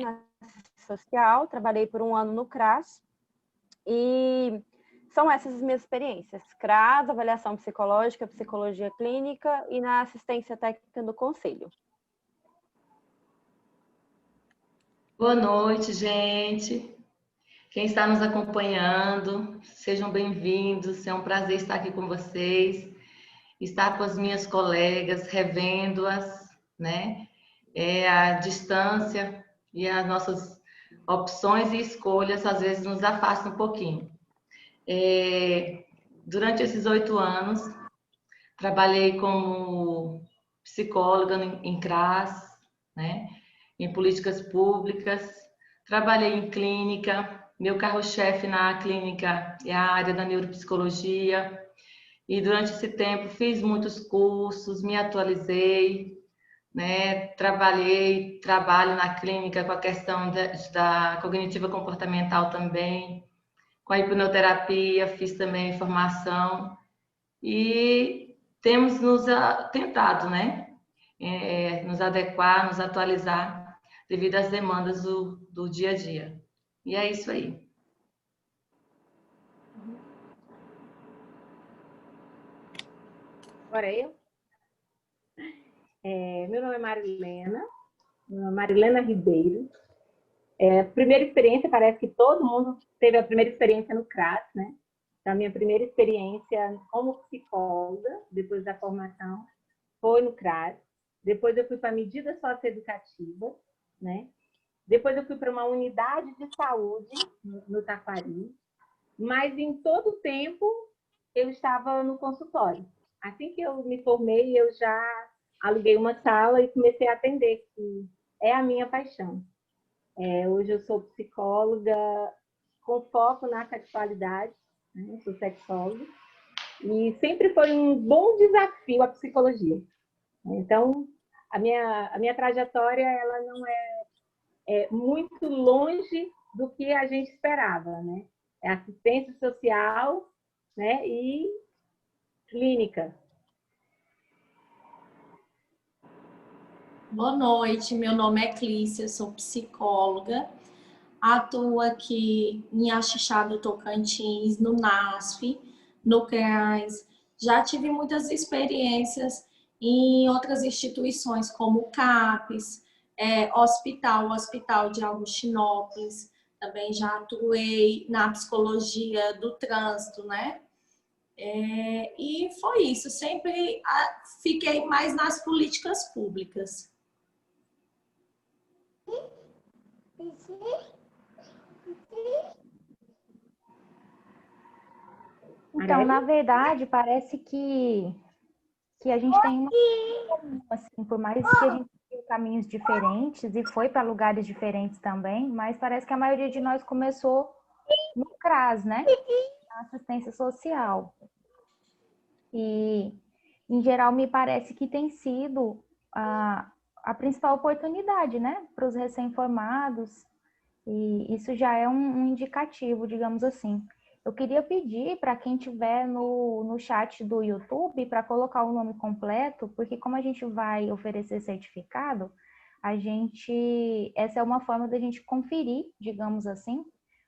na assistência social, trabalhei por um ano no CRAS, e são essas as minhas experiências: CRAS, avaliação psicológica, psicologia clínica e na assistência técnica do conselho. Boa noite, gente. Quem está nos acompanhando, sejam bem-vindos. É um prazer estar aqui com vocês, estar com as minhas colegas, revendo-as, né? A distância e as nossas opções e escolhas às vezes nos afastam um pouquinho. Durante esses 8 anos, trabalhei como psicóloga em CRAS, né? Em políticas públicas, trabalhei em clínica, meu carro-chefe na clínica é a área da neuropsicologia, e durante esse tempo fiz muitos cursos, me atualizei, né? Trabalho na clínica com a questão da cognitiva comportamental também, com a hipnoterapia, fiz também formação, e temos tentado, né? Nos adequar, nos atualizar devido às demandas do dia a dia. E é isso aí. Agora eu. Meu nome é Marilena Ribeiro. Primeira experiência, parece que todo mundo teve a primeira experiência no CRAS, né? Então, a minha primeira experiência como psicóloga, depois da formação, foi no CRAS. Depois eu fui para a medida socioeducativa, né? Depois eu fui para uma unidade de saúde no Taquari. Mas em todo o tempo eu estava no consultório. Assim que eu me formei, eu já aluguei uma sala e comecei a atender, que é a minha paixão. Hoje eu sou psicóloga com foco na sexualidade, né? Sou sexóloga, e sempre foi um bom desafio a psicologia. Então, a minha trajetória ela não é muito longe do que a gente esperava, né? É assistência social, né? E clínica. Boa noite, meu nome é Clícia, sou psicóloga, atuo aqui em Axixá do Tocantins, no NASF, no CRAS. Já tive muitas experiências em outras instituições, como o CAPES, Hospital de Augustinópolis. Também já atuei na psicologia do trânsito, né? E foi isso, sempre fiquei mais nas políticas públicas. Então, na verdade, parece que a gente tem uma... Assim, por mais que a gente tenha caminhos diferentes e foi para lugares diferentes também, mas parece que a maioria de nós começou no CRAS, né? Na assistência social. E, em geral, me parece que tem sido a principal oportunidade, né? Para os recém-formados. E isso já é um indicativo, digamos assim. Eu queria pedir para quem estiver no chat do YouTube para colocar o nome completo, porque como a gente vai oferecer certificado, essa é uma forma da gente conferir, digamos assim,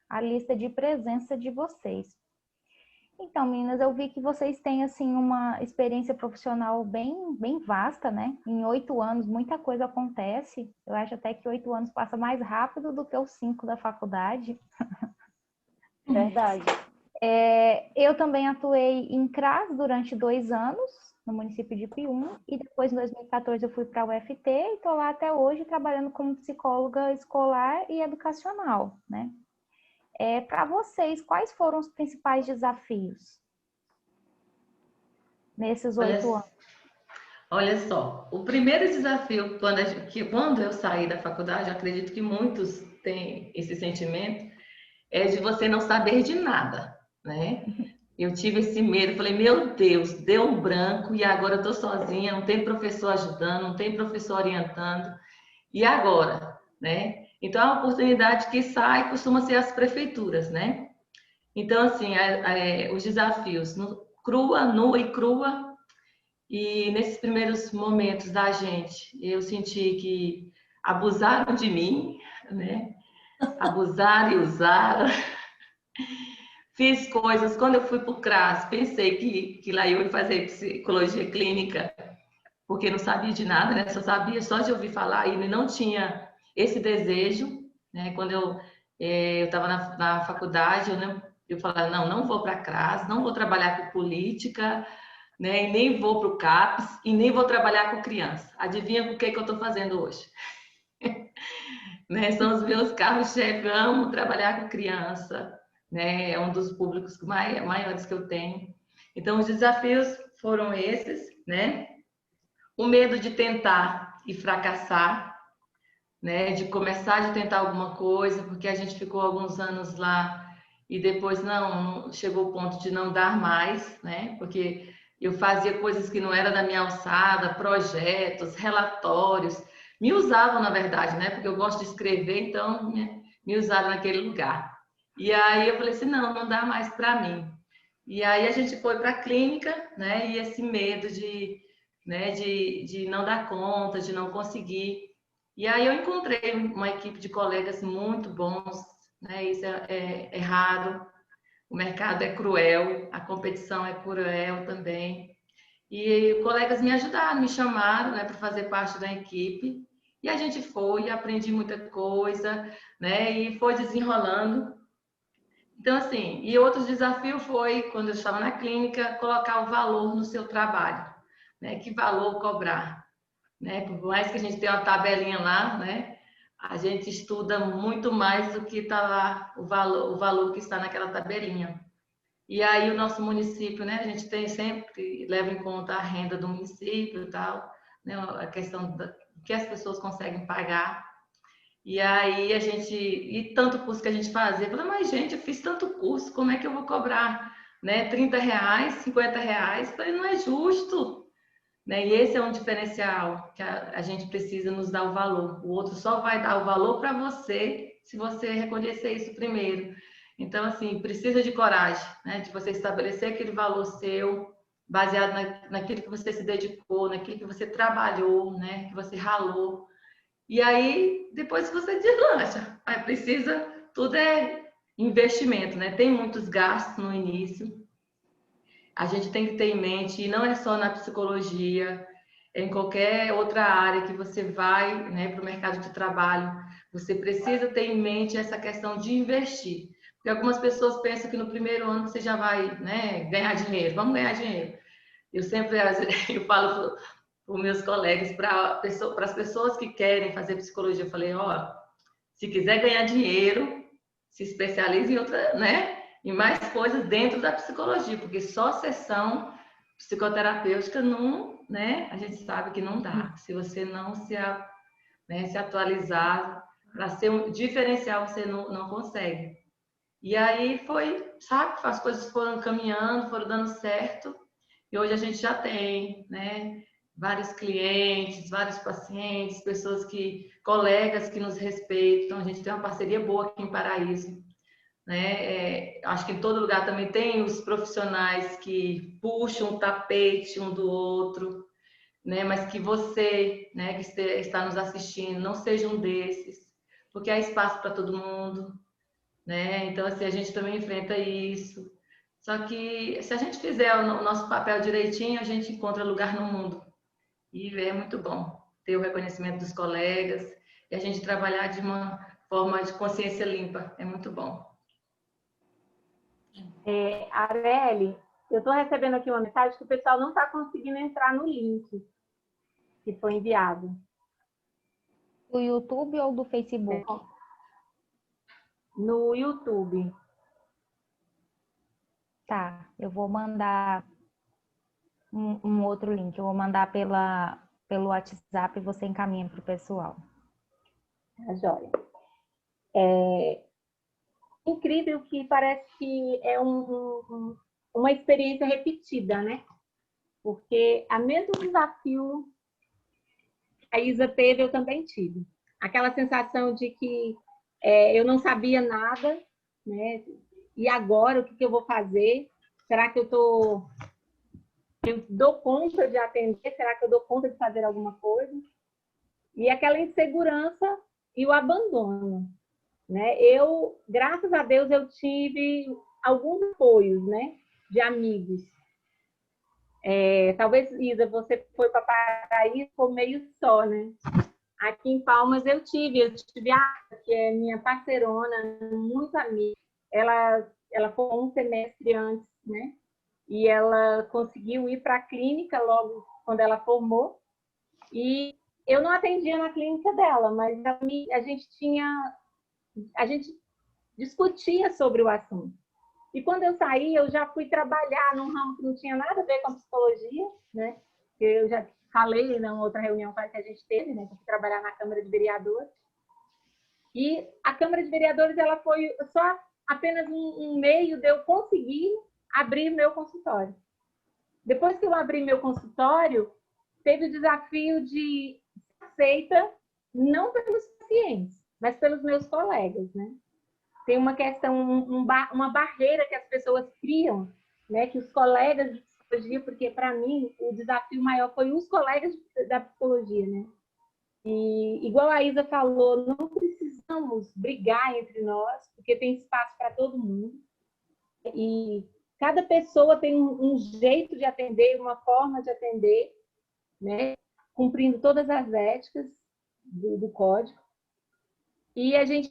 a lista de presença de vocês. Então, meninas, eu vi que vocês têm assim uma experiência profissional bem vasta, né? Em 8 anos, muita coisa acontece. Eu acho até que 8 anos passa mais rápido do que os 5 da faculdade. Verdade. Eu também atuei em CRAS durante 2 anos, no município de Piúma, e depois, em 2014, eu fui para a UFT e estou lá até hoje trabalhando como psicóloga escolar e educacional, né? Para vocês, quais foram os principais desafios nesses 8 anos? Olha só, o primeiro desafio, quando eu saí da faculdade, acredito que muitos têm esse sentimento, é de você não saber de nada, né? Eu tive esse medo, falei, meu Deus, deu um branco e agora eu estou sozinha, não tem professor ajudando, não tem professor orientando, e agora, né? Então, a oportunidade que sai costuma ser as prefeituras, né? Então, assim, os desafios, nua e crua, e nesses primeiros momentos da gente, eu senti que abusaram de mim, né? Abusaram e usaram. Fiz coisas, quando eu fui para o CRAS, pensei que lá eu ia fazer psicologia clínica, porque não sabia de nada, né? Só sabia só de ouvir falar e não tinha esse desejo, né? Quando eu estava na faculdade, eu falava, não vou para a CRAS, não vou trabalhar com política, né? E nem vou para o CAPES e nem vou trabalhar com criança. Adivinha o que eu estou fazendo hoje? Né? São os meus carros-chefe, amo trabalhar com criança, né? É um dos públicos maiores que eu tenho. Então, os desafios foram esses, né? O medo de tentar e fracassar, né? De começar de tentar alguma coisa, porque a gente ficou alguns anos lá e depois não chegou o ponto de não dar mais, né? Porque eu fazia coisas que não era da minha alçada, projetos, relatórios, me usavam na verdade, né? Porque eu gosto de escrever, então me usaram naquele lugar. E aí eu falei assim, não dá mais para mim. E aí a gente foi para a clínica, né? E esse medo de não dar conta, de não conseguir. E aí eu encontrei uma equipe de colegas muito bons, né? Isso é raro. O mercado é cruel, a competição é cruel também. E colegas me ajudaram, me chamaram, né, para fazer parte da equipe. E a gente foi, aprendi muita coisa, né? E foi desenrolando. Então, assim, e outro desafio foi, quando eu estava na clínica, colocar o valor no seu trabalho, né? Que valor cobrar, né? Por mais que a gente tenha uma tabelinha lá, né? A gente estuda muito mais do que está lá, o valor que está naquela tabelinha. E aí o nosso município, né? A gente tem sempre, leva em conta a renda do município e tal, né? A questão do que as pessoas conseguem pagar. E aí a gente, e tanto curso que a gente fazia, eu falei, mas gente, eu fiz tanto curso, como é que eu vou cobrar, né, R$ 30, R$ 50? Eu falei, não é justo, né? E esse é um diferencial que a gente precisa nos dar o valor. O outro só vai dar o valor para você se você reconhecer isso primeiro. Então, assim, precisa de coragem, né, de você estabelecer aquele valor seu, baseado naquilo que você se dedicou, naquilo que você trabalhou, né, que você ralou. E aí, depois você deslancha. Aí precisa, tudo é investimento, né? Tem muitos gastos no início. A gente tem que ter em mente, e não é só na psicologia, é em qualquer outra área que você vai, né, para o mercado de trabalho, você precisa ter em mente essa questão de investir. Porque algumas pessoas pensam que no primeiro ano você já vai, né, ganhar dinheiro. Vamos ganhar dinheiro. Eu sempre eu falo para os meus colegas, para as pessoas que querem fazer psicologia, eu falei, ó, se quiser ganhar dinheiro, se especialize em outra, né, em mais coisas dentro da psicologia, porque só sessão psicoterapêutica não, né, a gente sabe que não dá. Se você não se atualizar, para ser um diferencial, você não consegue. E aí foi, sabe, as coisas foram caminhando, foram dando certo, e hoje a gente já tem, né, vários clientes, vários pacientes, colegas que nos respeitam. A gente tem uma parceria boa aqui em Paraíso, né? Acho que em todo lugar também tem os profissionais que puxam o tapete um do outro, né? Mas que você, né, que está nos assistindo, não seja um desses, porque há espaço para todo mundo, né? Então, assim, a gente também enfrenta isso. Só que se a gente fizer o nosso papel direitinho, a gente encontra lugar no mundo. E é muito bom ter o reconhecimento dos colegas e a gente trabalhar de uma forma de consciência limpa. É muito bom. Areli, eu estou recebendo aqui uma mensagem que o pessoal não está conseguindo entrar no link que foi enviado. Do YouTube ou do Facebook? No YouTube. Tá, eu vou mandar um outro link. Eu vou mandar pelo WhatsApp e você encaminha para o pessoal. Tá joia. Incrível que parece que é uma experiência repetida, né? Porque o mesmo desafio que a Isa teve, eu também tive. Aquela sensação de que eu não sabia nada, né? E agora, o que eu vou fazer? Será que eu dou conta de atender? Será que eu dou conta de fazer alguma coisa? e aquela insegurança e o abandono, né? Eu, graças a Deus, eu tive alguns apoios, né, de amigos. Talvez, Isa, você foi para Paraíso, ficou meio só, né? Aqui em Palmas eu tive a que é minha parceirona, muito amiga. Ela foi um semestre antes, né? E ela conseguiu ir para a clínica logo quando ela formou. E eu não atendia na clínica dela, mas a gente discutia sobre o assunto. E quando eu saí, eu já fui trabalhar num ramo que não tinha nada a ver com a psicologia, né? Eu já falei na outra reunião que a gente teve, né? Que eu fui trabalhar na Câmara de Vereadores. E a Câmara de Vereadores, ela foi só apenas um meio de eu conseguir abrir meu consultório. Depois que eu abri meu consultório, teve o desafio de ser aceita, não pelos pacientes, mas pelos meus colegas, né? Tem uma questão, uma barreira que as pessoas criam, né? Que os colegas de psicologia, porque para mim o desafio maior foi os colegas da psicologia, né? E igual a Isa falou, não precisamos brigar entre nós, porque tem espaço para todo mundo. E cada pessoa tem um jeito de atender, uma forma de atender, né? Cumprindo todas as éticas do código. E a gente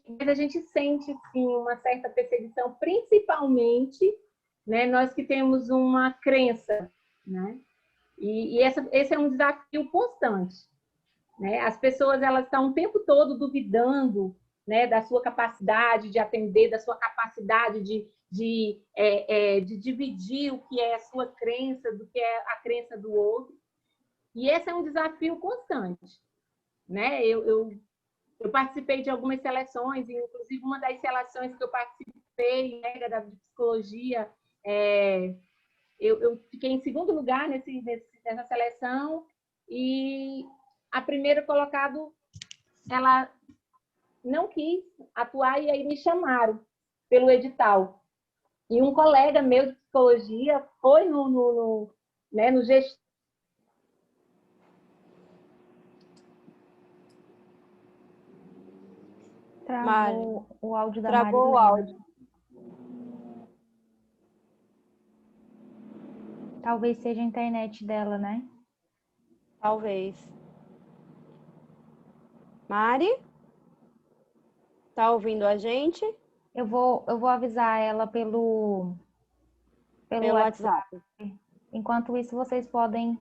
sente, sim, uma certa perseguição, principalmente, né, nós que temos uma crença, né? Esse é um desafio constante, né? As pessoas, elas estão o tempo todo duvidando, né, da sua capacidade de atender, da sua capacidade de dividir o que é a sua crença, do que é a crença do outro. E esse é um desafio constante, né? Eu participei de algumas seleções, e inclusive uma das seleções que eu participei, né, da psicologia, eu fiquei em segundo lugar nessa seleção, e a primeira colocada, ela não quis atuar, e aí me chamaram pelo edital. E um colega meu de psicologia foi no gestor. Travou o áudio da Travou o Marilena. áudio. Talvez seja a internet dela, né? Talvez. Mari? Tá ouvindo a gente? Eu vou avisar ela pelo WhatsApp. Enquanto isso, vocês podem,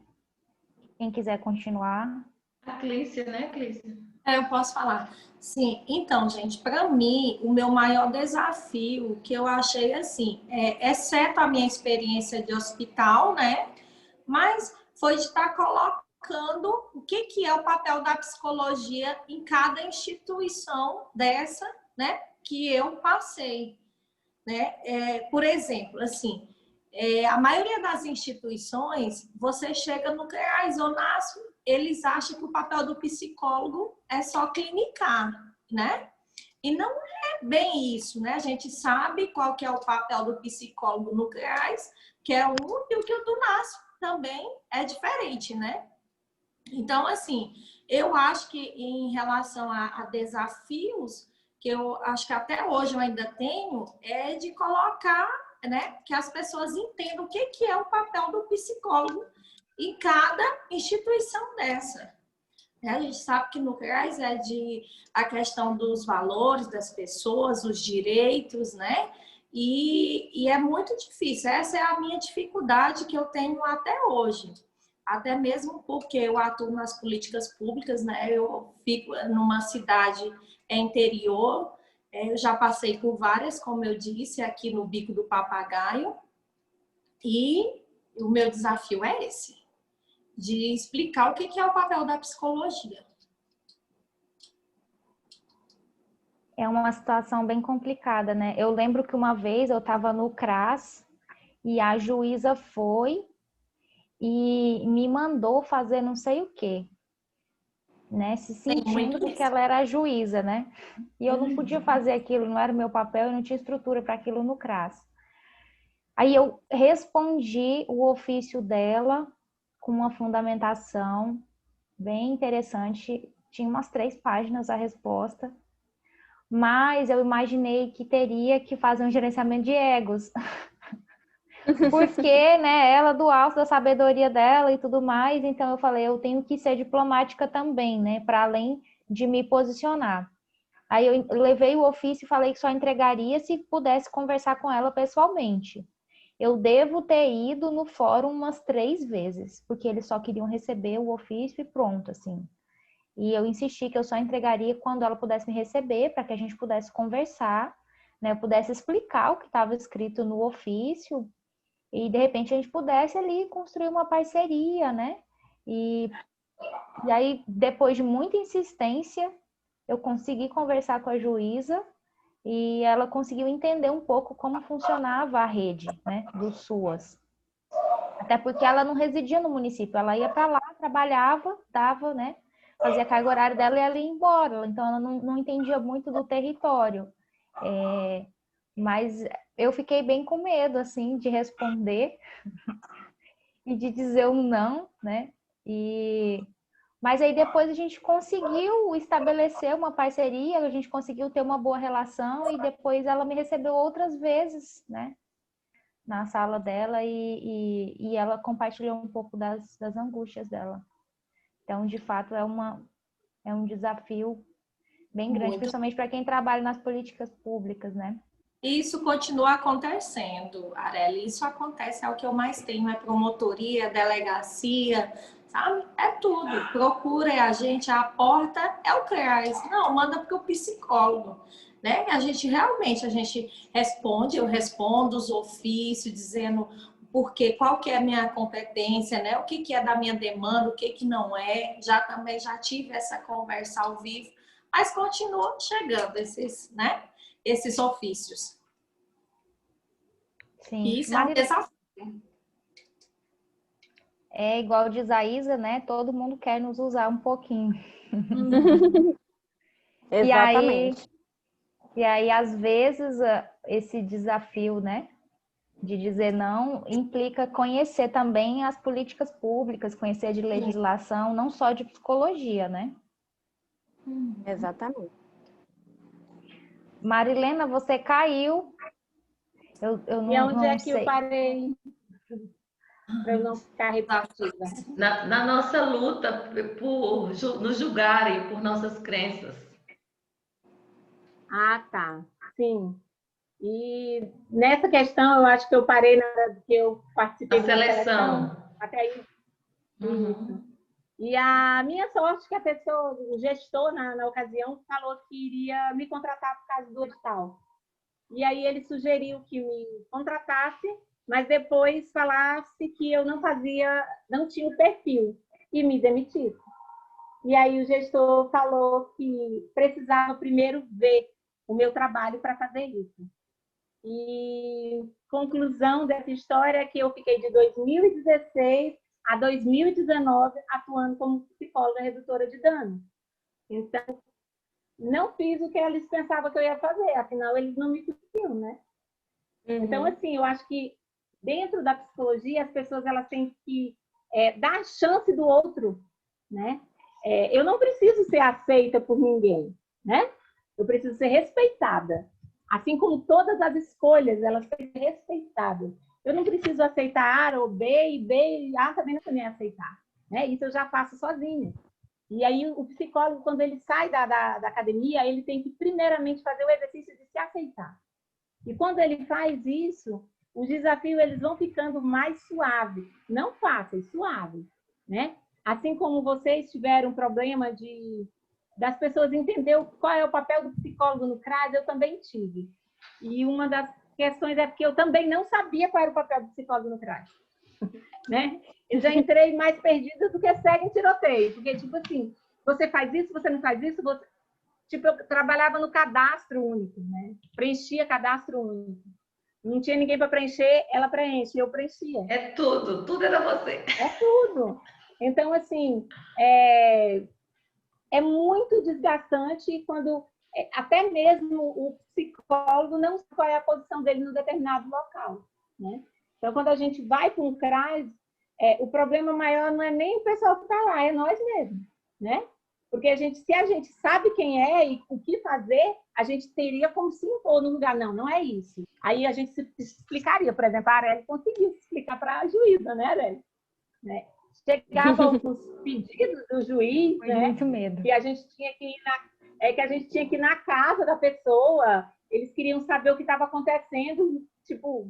quem quiser continuar. A Clícia, né, Clícia? Eu posso falar. Sim, então, gente, para mim, o meu maior desafio que eu achei assim, exceto a minha experiência de hospital, né? Mas foi de estar colocando o que é o papel da psicologia em cada instituição dessa, né? Que eu passei, né? Por exemplo, assim, a maioria das instituições, você chega no CREAS ou NASF, eles acham que o papel do psicólogo é só clinicar, né? E não é bem isso, né? A gente sabe qual que é o papel do psicólogo no CREAS, que é um, e o que o do NASF também é diferente, né? Então, assim, eu acho que em relação a desafios, que eu acho que até hoje eu ainda tenho, é de colocar, né, que as pessoas entendam o que é o papel do psicólogo em cada instituição dessa. A gente sabe que no CREAS a questão dos valores das pessoas, os direitos, né? E é muito difícil. Essa é a minha dificuldade que eu tenho até hoje. Até mesmo porque eu atuo nas políticas públicas, né? Eu fico numa cidade interior, eu já passei por várias, como eu disse, aqui no Bico do Papagaio, e o meu desafio é esse, de explicar o que é o papel da psicologia. É uma situação bem complicada, né? Eu lembro que uma vez eu estava no CRAS e a juíza foi e me mandou fazer não sei o quê, né? Se sentindo que ela era a juíza, né? E eu não podia fazer aquilo, não era o meu papel, eu não tinha estrutura para aquilo no CRAS. Aí eu respondi o ofício dela com uma fundamentação bem interessante tinha umas 3 páginas a resposta, mas eu imaginei que teria que fazer um gerenciamento de egos. Porque, né, ela do alto da sabedoria dela e tudo mais, então eu falei, eu tenho que ser diplomática também, né, para além de me posicionar. Aí eu levei o ofício e falei que só entregaria se pudesse conversar com ela pessoalmente. Eu devo ter ido no fórum umas 3 vezes, porque eles só queriam receber o ofício e pronto, assim. E eu insisti que eu só entregaria quando ela pudesse me receber, para que a gente pudesse conversar, né, eu pudesse explicar o que estava escrito no ofício, e de repente a gente pudesse ali construir uma parceria, né? E aí, depois de muita insistência, eu consegui conversar com a juíza e ela conseguiu entender um pouco como funcionava a rede, né, do SUAS. Até porque ela não residia no município, ela ia para lá, trabalhava, dava, né, fazia a carga horária dela e ela ia embora. Então, ela não entendia muito do território. Mas eu fiquei bem com medo, assim, de responder e de dizer um não, né? Mas aí depois a gente conseguiu estabelecer uma parceria, a gente conseguiu ter uma boa relação e depois ela me recebeu outras vezes, né? Na sala dela e ela compartilhou um pouco das angústias dela. Então, de fato, é um desafio bem grande, principalmente para quem trabalha nas políticas públicas, né? Isso continua acontecendo, Arely. Isso acontece, é o que eu mais tenho, é promotoria, delegacia, sabe? É tudo. Procura a gente, a porta é o CREAS. Não, manda para o psicólogo, né? A gente responde, eu respondo os ofícios, dizendo porque, qual que é a minha competência, né? O que é da minha demanda, o que não é. Também já tive essa conversa ao vivo, mas continua chegando esses, né? Esses ofícios. Sim. E isso é um desafio. É igual diz a Isa, né? Todo mundo quer nos usar um pouquinho. Exatamente. E aí, às vezes, esse desafio, né? De dizer não, implica conhecer também as políticas públicas, conhecer de legislação, não só de psicologia, né? Exatamente. Marilena, você caiu. Eu não, E onde é que sei. eu parei? Para eu não ficar repetitiva. Na nossa luta por nos julgarem por nossas crenças. Ah, tá. Sim. E nessa questão, eu acho que eu parei na hora que eu participei da da seleção. Até aí. Isso. E a minha sorte que a pessoa, o gestor na ocasião, falou que iria me contratar por causa do edital. E aí ele sugeriu que me contratasse, mas depois falasse que eu não tinha o perfil e me demitisse. E aí o gestor falou que precisava primeiro ver o meu trabalho para fazer isso. E conclusão dessa história é que eu fiquei de 2016 a 2019 atuando como psicóloga redutora de danos. Então, não fiz o que eles pensavam que eu ia fazer, afinal, eles não me conheciam, né? Então, assim, eu acho que dentro da psicologia, as pessoas elas têm que dar a chance do outro, né? Eu não preciso ser aceita por ninguém, né? Eu preciso ser respeitada. Assim como todas as escolhas, elas têm que ser respeitadas. Eu não preciso aceitar A ou B, e B e A também não me aceitar, né? Isso eu já faço sozinha. E aí o psicólogo, quando ele sai da academia, ele tem que primeiramente fazer o exercício de se aceitar. E quando ele faz isso, os desafios eles vão ficando mais suaves, não fáceis, suaves, né? Assim como vocês tiveram um problema das pessoas entenderem qual é o papel do psicólogo no CRAS, eu também tive. E uma das questões é porque eu também não sabia qual era o papel do psicólogo no CRAS, né? Eu já entrei mais perdida do que cega em tiroteio, porque, tipo assim, você faz isso, você não faz isso, você... Tipo, eu trabalhava no cadastro único, né? Preenchia cadastro único. Não tinha ninguém para preencher, ela preenche, eu preenchia. É tudo era você. É tudo. Então, assim, é muito desgastante quando até mesmo o psicólogo não sabe qual é a posição dele no determinado local, né? Então, quando a gente vai para um CRAS, o problema maior não é nem o pessoal que está lá, é nós mesmos, né? Porque se a gente sabe quem é e o que fazer, a gente teria como se impor no lugar. Não, não é isso. Aí a gente se explicaria. Por exemplo, a Arely conseguiu se explicar para a juíza, né, Arely? Né? Chegava os pedidos do juiz, Foi né? muito medo. Que a gente tinha que ir na casa da pessoa. Eles queriam saber o que estava acontecendo. Tipo,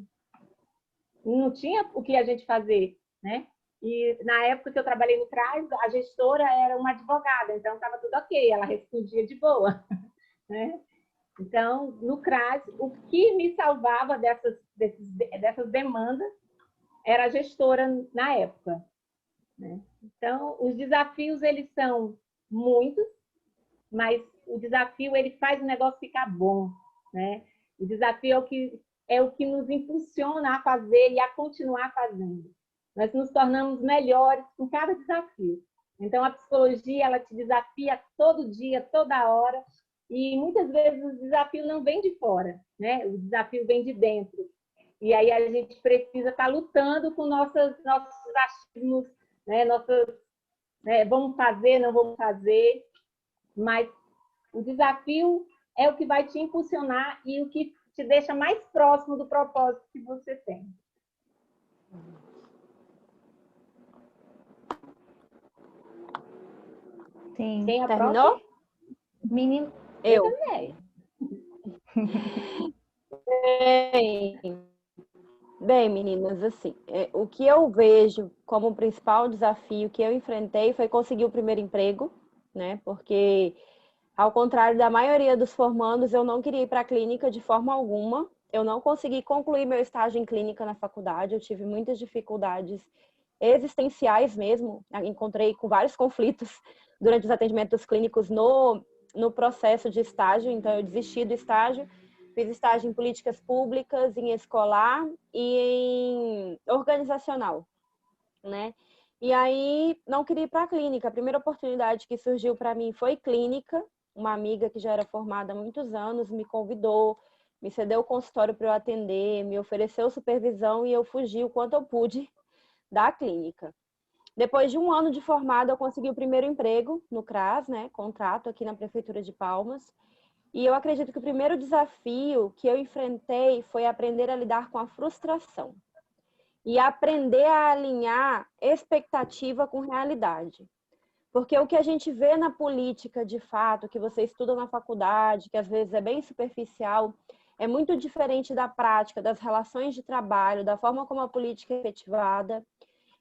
não tinha o que a gente fazer, né? E na época que eu trabalhei no CRAS, a gestora era uma advogada, então estava tudo ok, ela respondia de boa, né? Então, no CRAS, o que me salvava dessas demandas era a gestora na época, né? Então, os desafios, eles são muitos, mas o desafio, ele faz o negócio ficar bom, né? O desafio é o que nos impulsiona a fazer e a continuar fazendo. Nós nos tornamos melhores com cada desafio. Então, a psicologia, ela te desafia todo dia, toda hora, e muitas vezes o desafio não vem de fora, né? O desafio vem de dentro. E aí a gente precisa estar lutando com nossos achismos, né? Vamos fazer, não vamos fazer, mas o desafio é o que vai te impulsionar e o que te deixa mais próximo do propósito que você tem. Sim. Quem é a Terminou? próxima? Menino, Eu. também. Bem, meninas, assim, o que eu vejo como principal desafio que eu enfrentei foi conseguir o primeiro emprego, né? Porque, ao contrário da maioria dos formandos, eu não queria ir para a clínica de forma alguma. Eu não consegui concluir meu estágio em clínica na faculdade, eu tive muitas dificuldades existenciais mesmo. Encontrei com vários conflitos durante os atendimentos clínicos no processo de estágio, então eu desisti do estágio. Fiz estágio em políticas públicas, em escolar e em organizacional, né? E aí não queria ir para a clínica. A primeira oportunidade que surgiu para mim foi clínica. Uma amiga que já era formada há muitos anos me convidou, me cedeu o consultório para eu atender, me ofereceu supervisão e eu fugi o quanto eu pude da clínica. Depois de um ano de formada, eu consegui o primeiro emprego no CRAS, né? Contrato aqui na Prefeitura de Palmas. E eu acredito que o primeiro desafio que eu enfrentei foi aprender a lidar com a frustração e aprender a alinhar expectativa com realidade. Porque o que a gente vê na política, de fato, que você estuda na faculdade, que às vezes é bem superficial, é muito diferente da prática, das relações de trabalho, da forma como a política é efetivada.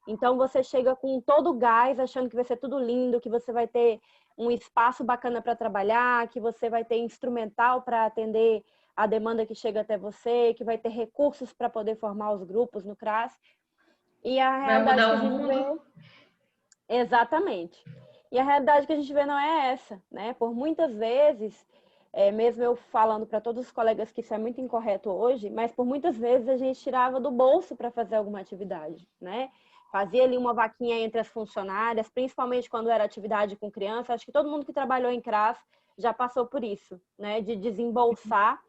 Então, você chega com todo o gás, achando que vai ser tudo lindo, que você vai ter um espaço bacana para trabalhar, que você vai ter instrumental para atender a demanda que chega até você, que vai ter recursos para poder formar os grupos no CRAS. E a realidade que a gente vê... Exatamente. E a realidade que a gente vê não é essa, né? Por muitas vezes, mesmo eu falando para todos os colegas que isso é muito incorreto hoje, mas por muitas vezes a gente tirava do bolso para fazer alguma atividade, né? Fazia ali uma vaquinha entre as funcionárias, principalmente quando era atividade com criança. Acho que todo mundo que trabalhou em CRAS já passou por isso, né? De desembolsar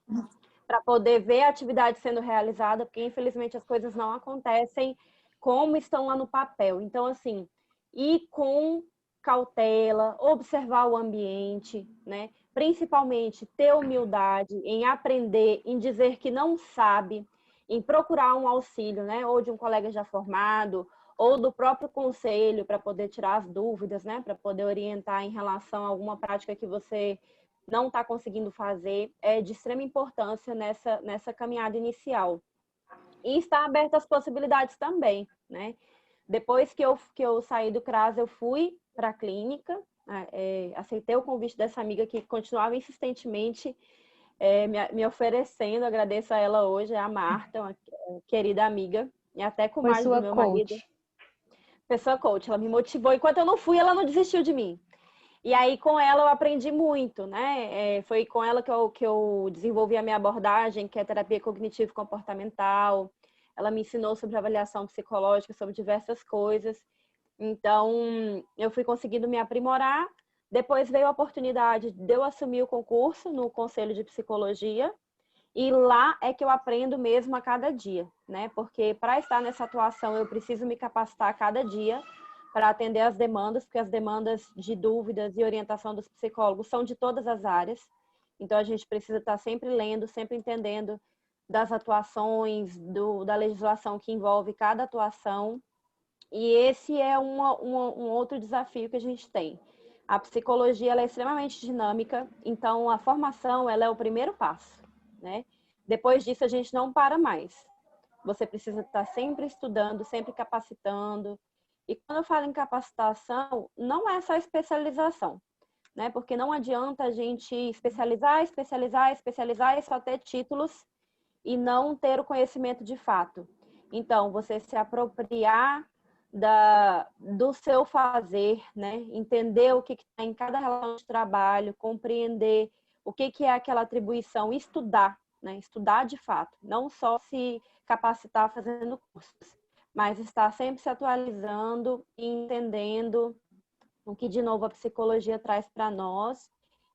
para poder ver a atividade sendo realizada, porque infelizmente as coisas não acontecem como estão lá no papel. Então, assim, ir com cautela, observar o ambiente, né? Principalmente ter humildade em aprender, em dizer que não sabe, em procurar um auxílio, né? Ou de um colega já formado, ou do próprio conselho para poder tirar as dúvidas, né? Para poder orientar em relação a alguma prática que você não está conseguindo fazer, é de extrema importância nessa caminhada inicial. E está aberta às possibilidades também, né? Depois que eu saí do CRAS, eu fui para a clínica, aceitei o convite dessa amiga que continuava insistentemente me oferecendo, agradeço a ela hoje, a Marta, uma querida amiga, e até com foi mais do sua meu coach. marido. Pessoa coach, ela me motivou. Enquanto eu não fui, ela não desistiu de mim. E aí, com ela, eu aprendi muito, né? Foi com ela que eu desenvolvi a minha abordagem, que é terapia cognitivo-comportamental. Ela me ensinou sobre avaliação psicológica, sobre diversas coisas. Então, eu fui conseguindo me aprimorar. Depois veio a oportunidade de eu assumir o concurso no Conselho de Psicologia. E lá é que eu aprendo mesmo a cada dia, né? Porque para estar nessa atuação, eu preciso me capacitar a cada dia para atender as demandas, porque as demandas de dúvidas e orientação dos psicólogos são de todas as áreas. Então, a gente precisa estar sempre lendo, sempre entendendo das atuações, da legislação que envolve cada atuação. E esse é um outro desafio que a gente tem. A psicologia ela é extremamente dinâmica, então a formação ela é o primeiro passo, né? Depois disso, a gente não para mais. Você precisa estar sempre estudando, sempre capacitando. E quando eu falo em capacitação, não é só especialização, né? Porque não adianta a gente especializar e só ter títulos e não ter o conhecimento de fato. Então, você se apropriar do seu fazer, né? Entender o que está em cada relação de trabalho, compreender o que é aquela atribuição, estudar, né? Estudar de fato, não só se capacitar fazendo cursos, mas estar sempre se atualizando e entendendo o que, de novo, a psicologia traz para nós.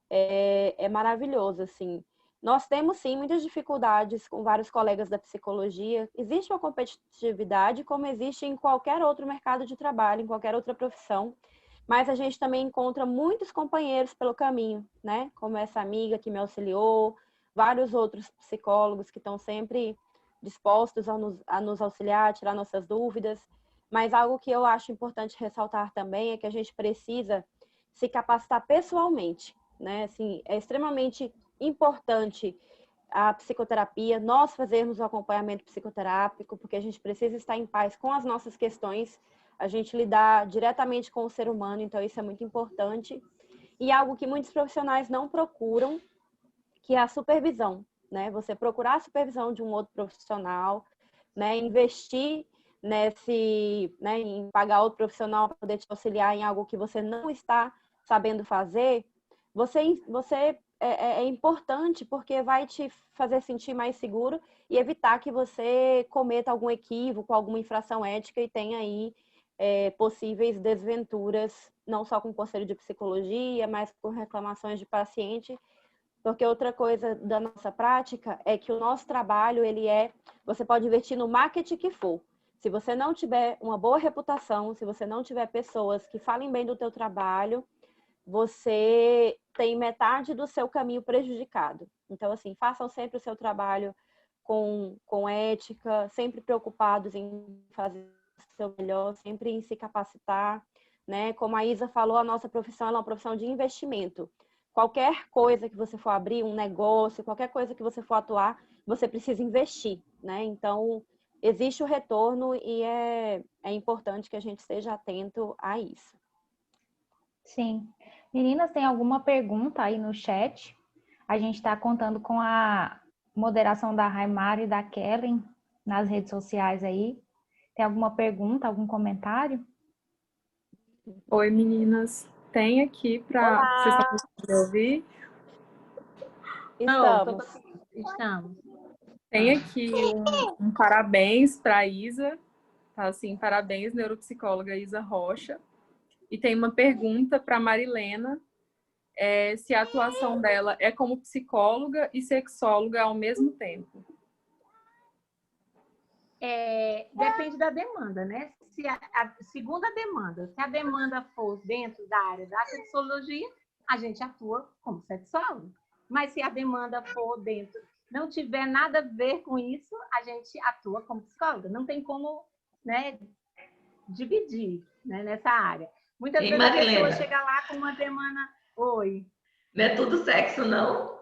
É maravilhoso, assim. Nós temos, sim, muitas dificuldades com vários colegas da psicologia. Existe uma competitividade, como existe em qualquer outro mercado de trabalho, em qualquer outra profissão. Mas a gente também encontra muitos companheiros pelo caminho, né? Como essa amiga que me auxiliou, vários outros psicólogos que estão sempre dispostos a nos auxiliar, a tirar nossas dúvidas. Mas algo que eu acho importante ressaltar também é que a gente precisa se capacitar pessoalmente, né? Assim, é extremamente importante a psicoterapia, nós fazermos o acompanhamento psicoterápico, porque a gente precisa estar em paz com as nossas questões, a gente lidar diretamente com o ser humano, então isso é muito importante. E algo que muitos profissionais não procuram, que é a supervisão, né? Você procurar a supervisão de um outro profissional, né? Investir né? Em pagar outro profissional para poder te auxiliar em algo que você não está sabendo fazer, é importante porque vai te fazer sentir mais seguro e evitar que você cometa algum equívoco, alguma infração ética e tenha aí possíveis desventuras, não só com o conselho de psicologia, mas com reclamações de paciente. Porque outra coisa da nossa prática é que o nosso trabalho, você pode investir no marketing que for. Se você não tiver uma boa reputação, se você não tiver pessoas que falem bem do teu trabalho, você tem metade do seu caminho prejudicado. Então, assim, façam sempre o seu trabalho com ética, sempre preocupados em fazer o seu melhor, sempre em se capacitar, né? Como a Isa falou, a nossa profissão é uma profissão de investimento. Qualquer coisa que você for abrir, um negócio, qualquer coisa que você for atuar, você precisa investir, né? Então, existe o retorno e é importante que a gente esteja atento a isso. Sim. Meninas, tem alguma pergunta aí no chat? A gente está contando com a moderação da Raimara e da Kellen nas redes sociais aí. Tem alguma pergunta, algum comentário? Oi, meninas. Tem aqui para... Vocês estão conseguindo ouvir? Estamos. Tem aqui um parabéns para a Isa. Tá assim, parabéns, neuropsicóloga Isa Rocha. E tem uma pergunta para Marilena, se a atuação dela é como psicóloga e sexóloga ao mesmo tempo. Depende da demanda, né? Segundo a demanda, se a demanda for dentro da área da sexologia, a gente atua como sexólogo. Mas se a demanda for dentro, não tiver nada a ver com isso, a gente atua como psicóloga. Não tem como, né, dividir, né, nessa área. Muitas vezes Marilena, a pessoa chega lá com uma demanda... Oi. Não é tudo sexo, não?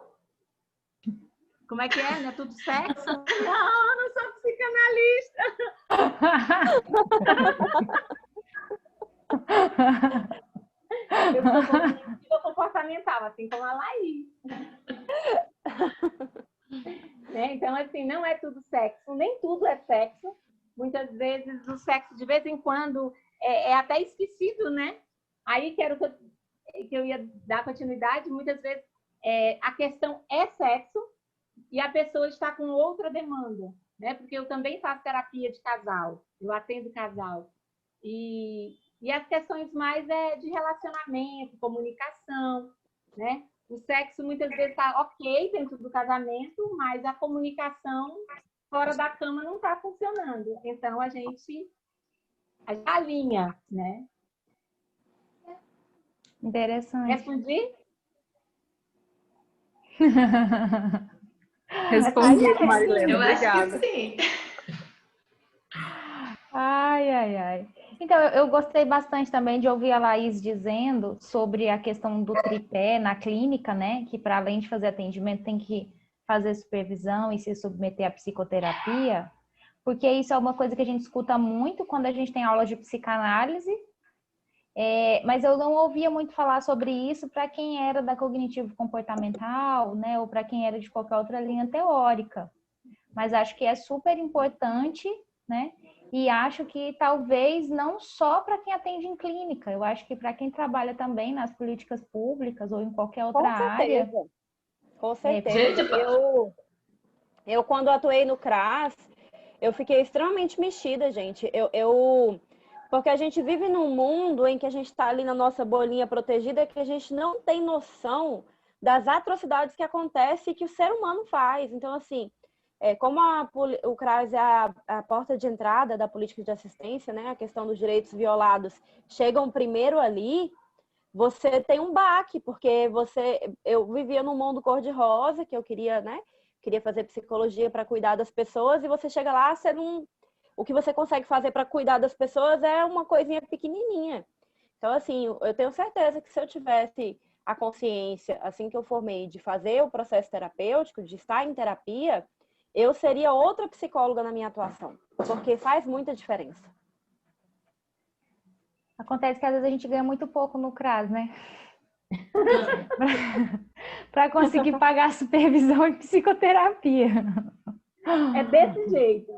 Como é que é? Não é tudo sexo? Não, eu não sou psicanalista. Eu sou cognitiva comportamental, assim como a Laís. Né? Então, assim, não é tudo sexo, nem tudo é sexo. Muitas vezes o sexo, de vez em quando, é até esquecido, né? Aí que era o que eu ia dar continuidade. Muitas vezes a questão é sexo e a pessoa está com outra demanda, né? Porque eu também faço terapia de casal, eu atendo casal. E as questões mais de relacionamento, comunicação, né? O sexo muitas vezes está ok dentro do casamento, mas a comunicação fora da cama não está funcionando. Então, a gente alinha, né? Interessante. Respondi? Respondi, Marilena. Eu Obrigada. acho que sim. Ai, ai, ai. Então, eu gostei bastante também de ouvir a Laís dizendo sobre a questão do tripé na clínica, né? Que para além de fazer atendimento, tem que fazer supervisão e se submeter à psicoterapia, porque isso é uma coisa que a gente escuta muito quando a gente tem aula de psicanálise, mas eu não ouvia muito falar sobre isso para quem era da cognitivo-comportamental, né? Ou para quem era de qualquer outra linha teórica. Mas acho que é super importante, né? E acho que talvez não só para quem atende em clínica, eu acho que para quem trabalha também nas políticas públicas ou em qualquer outra área. Com certeza. Gente, Eu, quando atuei no CRAS, eu fiquei extremamente mexida, gente. Porque a gente vive num mundo em que a gente está ali na nossa bolinha protegida, que a gente não tem noção das atrocidades que acontecem e que o ser humano faz. Então, assim, como o CRAS é a porta de entrada da política de assistência, né? A questão dos direitos violados chegam primeiro ali, você tem um baque, porque eu vivia num mundo cor-de-rosa, que eu queria, né? Queria fazer psicologia para cuidar das pessoas, e você chega lá, o que você consegue fazer para cuidar das pessoas é uma coisinha pequenininha. Então, assim, eu tenho certeza que se eu tivesse a consciência, assim que eu formei, de fazer o processo terapêutico, de estar em terapia, eu seria outra psicóloga na minha atuação, porque faz muita diferença. Acontece que às vezes a gente ganha muito pouco no CRAS, né? Para conseguir pagar a supervisão e psicoterapia. É desse jeito.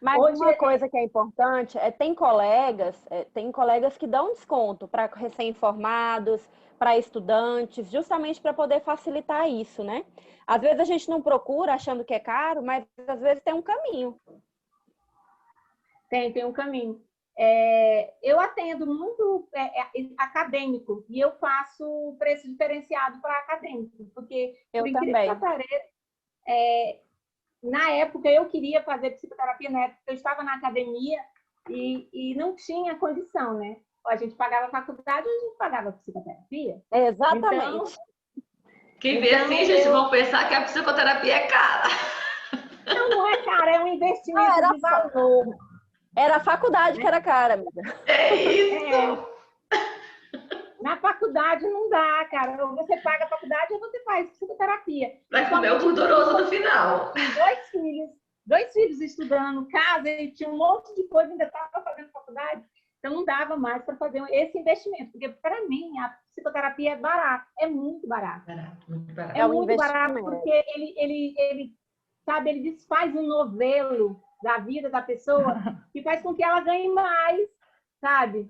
Mas Hoje uma coisa que é importante tem colegas que dão desconto para recém-formados, para estudantes, justamente para poder facilitar isso, né? Às vezes a gente não procura achando que é caro, mas às vezes tem um caminho. Tem um caminho. Eu atendo muito acadêmico e eu faço preço diferenciado para acadêmico, porque, Eu por incrível também. que pareça, na época eu queria fazer psicoterapia, na época eu estava na academia e não tinha condição, né? A gente pagava a faculdade ou a gente pagava psicoterapia. Exatamente. Quem vê assim, gente, vão pensar que a psicoterapia é cara. Não é cara, é um investimento de valor. Era a faculdade que era cara, amiga. É isso! Na faculdade não dá, cara. Ou você paga a faculdade ou você faz psicoterapia. Vai comer o gorduroso no final. Dois filhos estudando, casa, e tinha um monte de coisa, ainda estava fazendo faculdade. Então não dava mais para fazer esse investimento. Porque, para mim, a psicoterapia é barata, é muito barata. Muito barato. É muito barato porque ele desfaz um novelo da vida da pessoa que faz com que ela ganhe mais, sabe?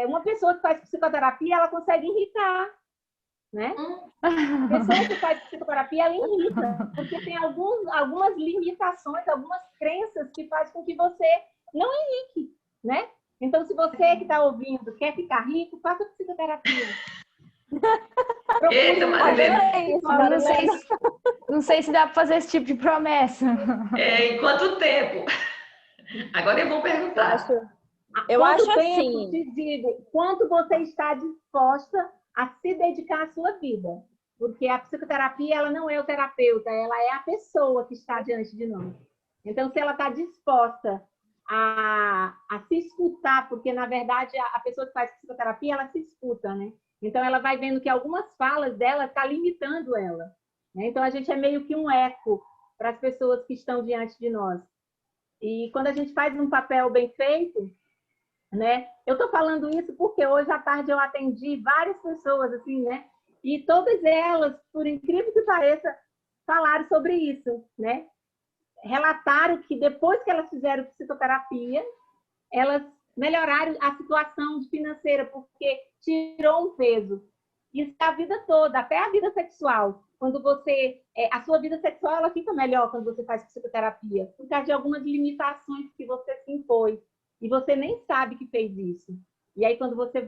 Uma pessoa que faz psicoterapia, ela consegue irritar, né? A pessoa que faz psicoterapia, ela irrita, porque tem algumas limitações, algumas crenças que fazem com que você não irrite, né? Então, se você que está ouvindo quer ficar rico, faça psicoterapia. Eita, Marilena. Não sei se dá para fazer esse tipo de promessa. Em quanto tempo? Agora eu vou perguntar. Eu acho assim. Te digo, quanto você está disposta a se dedicar à sua vida? Porque a psicoterapia, ela não é o terapeuta, ela é a pessoa que está diante de nós. Então, se ela está disposta a se escutar, porque, na verdade, a pessoa que faz psicoterapia, ela se escuta, né? Então, ela vai vendo que algumas falas dela estão limitando ela. Né? Então, a gente é meio que um eco para as pessoas que estão diante de nós. E quando a gente faz um papel bem feito, né? Eu estou falando isso porque hoje à tarde eu atendi várias pessoas, assim, né? E todas elas, por incrível que pareça, falaram sobre isso, né? Relataram que depois que elas fizeram psicoterapia, elas melhoraram a situação financeira, porque tirou um peso. Isso a vida toda, até a vida sexual. Quando a sua vida sexual, ela fica melhor quando você faz psicoterapia, por causa de algumas limitações que você se impôs. E você nem sabe que fez isso. E aí, quando você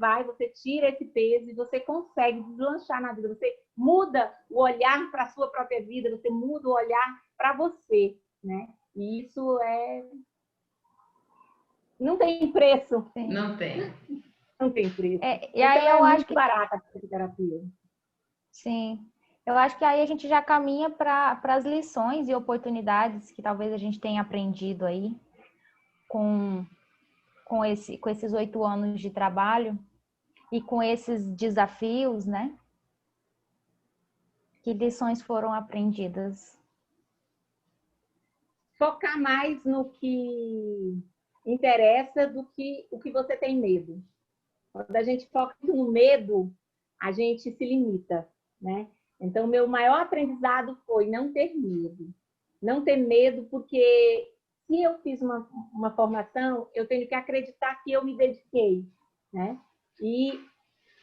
tira esse peso e você consegue deslanchar na vida. Você muda o olhar para a sua própria vida, você muda o olhar para você, né? E isso não tem preço. Não tem. Não tem preço. E aí então, eu é acho muito que... barata a psicoterapia. Sim. Eu acho que aí a gente já caminha para as lições e oportunidades que talvez a gente tenha aprendido aí com esses 8 anos de trabalho e com esses desafios, né? Que lições foram aprendidas? Focar mais no que interessa do que o que você tem medo. Quando a gente foca no medo, a gente se limita, né? Então, meu maior aprendizado foi não ter medo. Não ter medo, porque se eu fiz uma formação, eu tenho que acreditar que eu me dediquei, né? E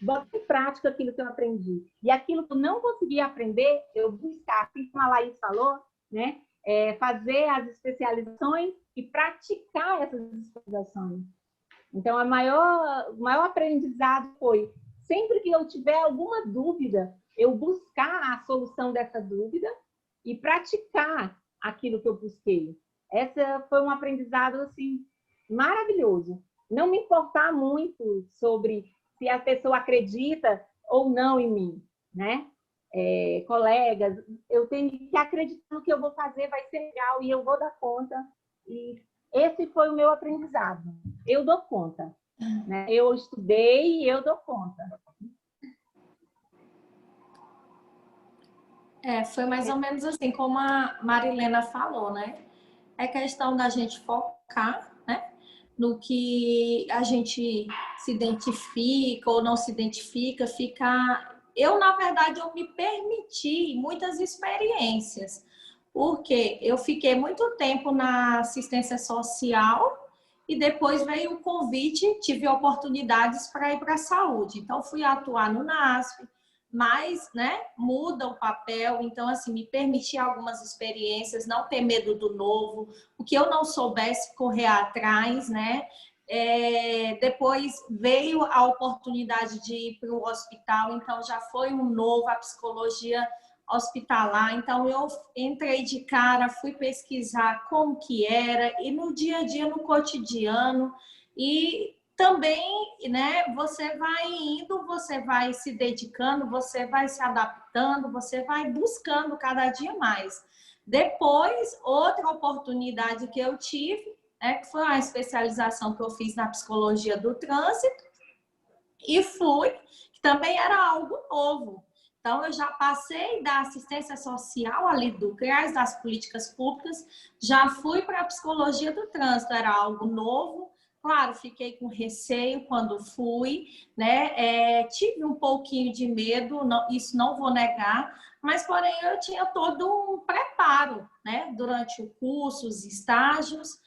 botar em prática aquilo que eu aprendi. E aquilo que eu não conseguia aprender, eu buscar, assim como a Laís falou, né? Fazer as especializações e praticar essas especializações. Então, o maior aprendizado foi, sempre que eu tiver alguma dúvida, eu buscar a solução dessa dúvida e praticar aquilo que eu busquei. Essa foi um aprendizado assim, maravilhoso. Não me importar muito sobre se a pessoa acredita ou não em mim, né? Colegas, eu tenho que acreditar no que eu vou fazer, vai ser legal e eu vou dar conta. E esse foi o meu aprendizado. Eu dou conta, né? Eu estudei e eu dou conta. Foi mais ou menos assim como a Marilena falou, né? É questão da gente focar, né? No que a gente se identifica ou não se identifica, ficar... Eu, na verdade, eu me permiti muitas experiências, porque eu fiquei muito tempo na assistência social e depois veio o convite, tive oportunidades para ir para a saúde. Então, fui atuar no NASF, mas, né, muda o papel. Então, assim, me permitir algumas experiências, não ter medo do novo, o que eu não soubesse correr atrás, né? Depois veio a oportunidade de ir para o hospital, então já foi um novo, a psicologia hospitalar. Então, eu entrei de cara, fui pesquisar como que era, e no dia a dia, no cotidiano, e também, né, você vai indo, você vai se dedicando, você vai se adaptando, você vai buscando cada dia mais. Depois, outra oportunidade que eu tive, que foi uma especialização que eu fiz na psicologia do trânsito, e que também era algo novo. Então, eu já passei da assistência social ali do CRAS, das políticas públicas, já fui para a psicologia do trânsito, era algo novo. Claro, fiquei com receio quando fui, né? Tive um pouquinho de medo, isso não vou negar, mas, porém, eu tinha todo um preparo, né? Durante o curso, os estágios,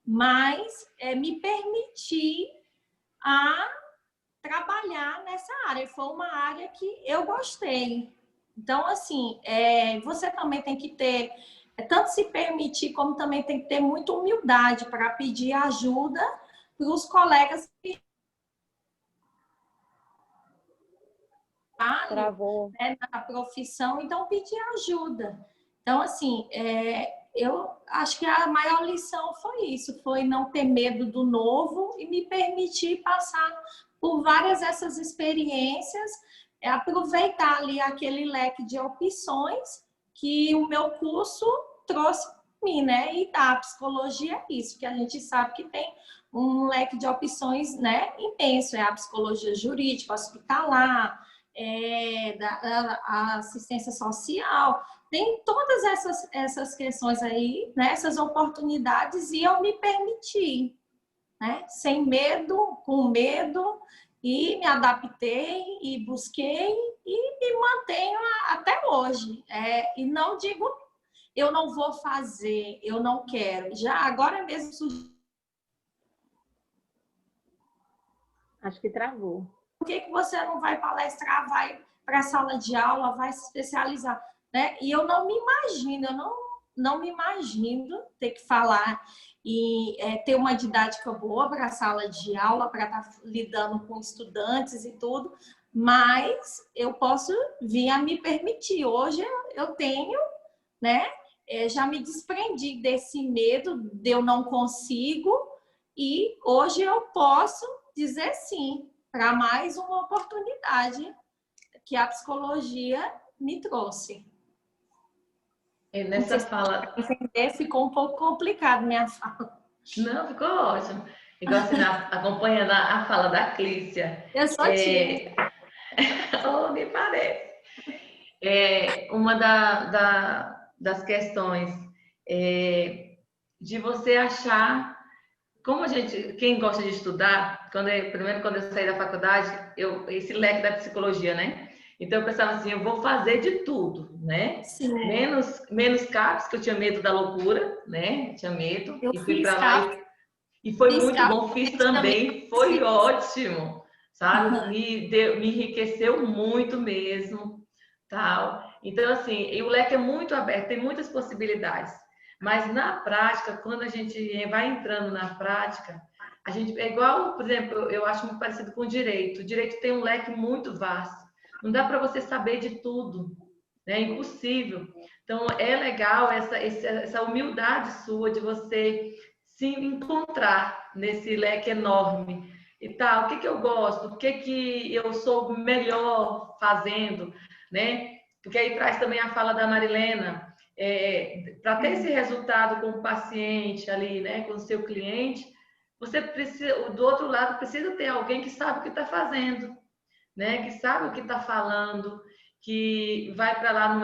mas me permiti a trabalhar nessa área. Foi uma área que eu gostei. Então, assim, você também tem que ter, tanto se permitir, como também tem que ter muita humildade para pedir ajuda para os colegas que Travou. né, na profissão, então pedir ajuda. Então, assim, eu acho que a maior lição foi isso, foi não ter medo do novo e me permitir passar por várias dessas experiências, aproveitar ali aquele leque de opções que o meu curso trouxe para mim, né? E da psicologia é isso, que a gente sabe que tem um leque de opções, né, imenso, a psicologia jurídica, hospitalar, a assistência social, tem todas essas questões aí, né, essas oportunidades, e eu me permiti, né, sem medo, com medo, e me adaptei e busquei e me mantenho até hoje. E não digo, eu não vou fazer, eu não quero. Já agora mesmo surgiu. Acho que travou. Por que você não vai palestrar, vai para a sala de aula, vai se especializar, né? E eu não me imagino, não me imagino ter que falar e ter uma didática boa para a sala de aula, para estar lidando com estudantes e tudo, mas eu posso vir a me permitir. Hoje eu tenho, né? Já me desprendi desse medo de eu não consigo, e hoje eu posso dizer sim. para mais uma oportunidade que a psicologia me trouxe. E nessa fala... Entender, ficou um pouco complicado minha fala. Não, ficou ótimo. Igual assim, acompanhando a fala da Clícia. Eu sou tímida. Oh, me parece. Uma das questões de você achar, como quem gosta de estudar, primeiro quando eu saí da faculdade, esse leque da psicologia, né? Então eu pensava assim, eu vou fazer de tudo, né? Sim. Menos CAPS, que eu tinha medo da loucura, né? Tinha medo. Eu e fui fiz para lá CAPS. e foi muito CAPS bom, fiz também, foi ótimo, sabe? Me enriqueceu muito mesmo, tal. Então, assim, e o leque é muito aberto, tem muitas possibilidades. Mas na prática, quando a gente vai entrando na prática, a gente é igual, por exemplo, eu acho muito parecido com o direito. O direito tem um leque muito vasto. Não dá para você saber de tudo, né? É impossível. Então, é legal essa humildade sua de você se encontrar nesse leque enorme e tal. O que eu gosto? O que eu sou melhor fazendo, né? Porque aí traz também a fala da Marilena. Para ter esse resultado com o paciente ali, né, com o seu cliente, você precisa, do outro lado, precisa ter alguém que sabe o que está fazendo, né, que sabe o que está falando, que vai para lá, não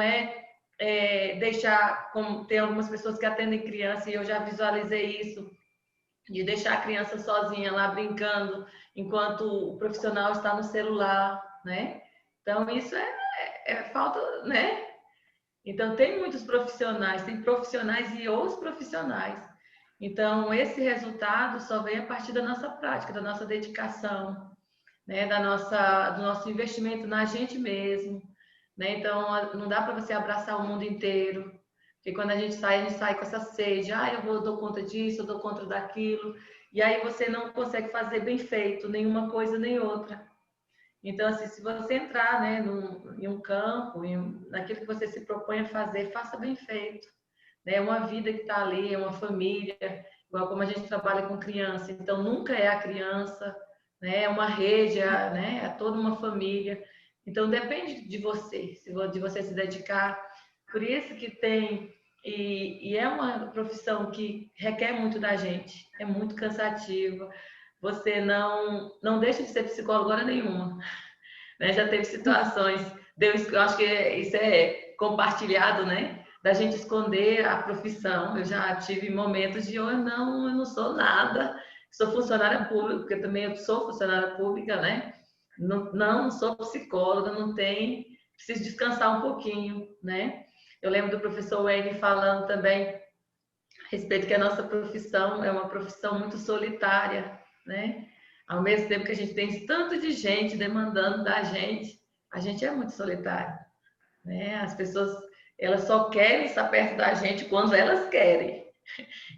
deixar, como tem algumas pessoas que atendem criança, e eu já visualizei isso, de deixar a criança sozinha lá brincando, enquanto o profissional está no celular, né? Então, isso é falta, né? Então, tem muitos profissionais, tem profissionais e os profissionais. Então, esse resultado só vem a partir da nossa prática, da nossa dedicação, né? Do nosso investimento na gente mesmo, né? Então, não dá para você abraçar o mundo inteiro, porque quando a gente sai com essa sede, eu dou conta disso, eu dou conta daquilo, e aí você não consegue fazer bem feito nenhuma coisa nem outra. Então, assim, se você entrar, né, em um campo, naquilo que você se propõe a fazer, faça bem feito. Né? É uma vida que está ali, é uma família, igual como a gente trabalha com criança. Então, nunca é a criança, né? É uma rede, né? É toda uma família. Então, depende de você, de você se dedicar. Por isso que tem... E é uma profissão que requer muito da gente, é muito cansativa. Você não deixa de ser psicólogo hora nenhuma, né? Já teve situações, eu acho que isso é compartilhado, né? Da gente esconder a profissão. Eu já tive momentos de eu não sou nada, sou funcionária pública, porque também eu sou funcionária pública, né? Não sou psicóloga, preciso descansar um pouquinho, né? Eu lembro do professor Wayne falando também a respeito que a nossa profissão é uma profissão muito solitária, né? Ao mesmo tempo que a gente tem tanto de gente demandando da gente, a gente é muito solitário, né? As pessoas, elas só querem estar perto da gente quando elas querem,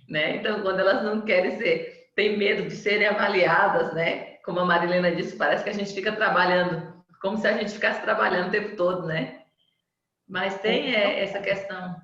né? Então, quando elas não querem tem medo de serem avaliadas, né? Como a Marilena disse, parece que a gente fica trabalhando, como se a gente ficasse trabalhando o tempo todo, né? Mas tem essa questão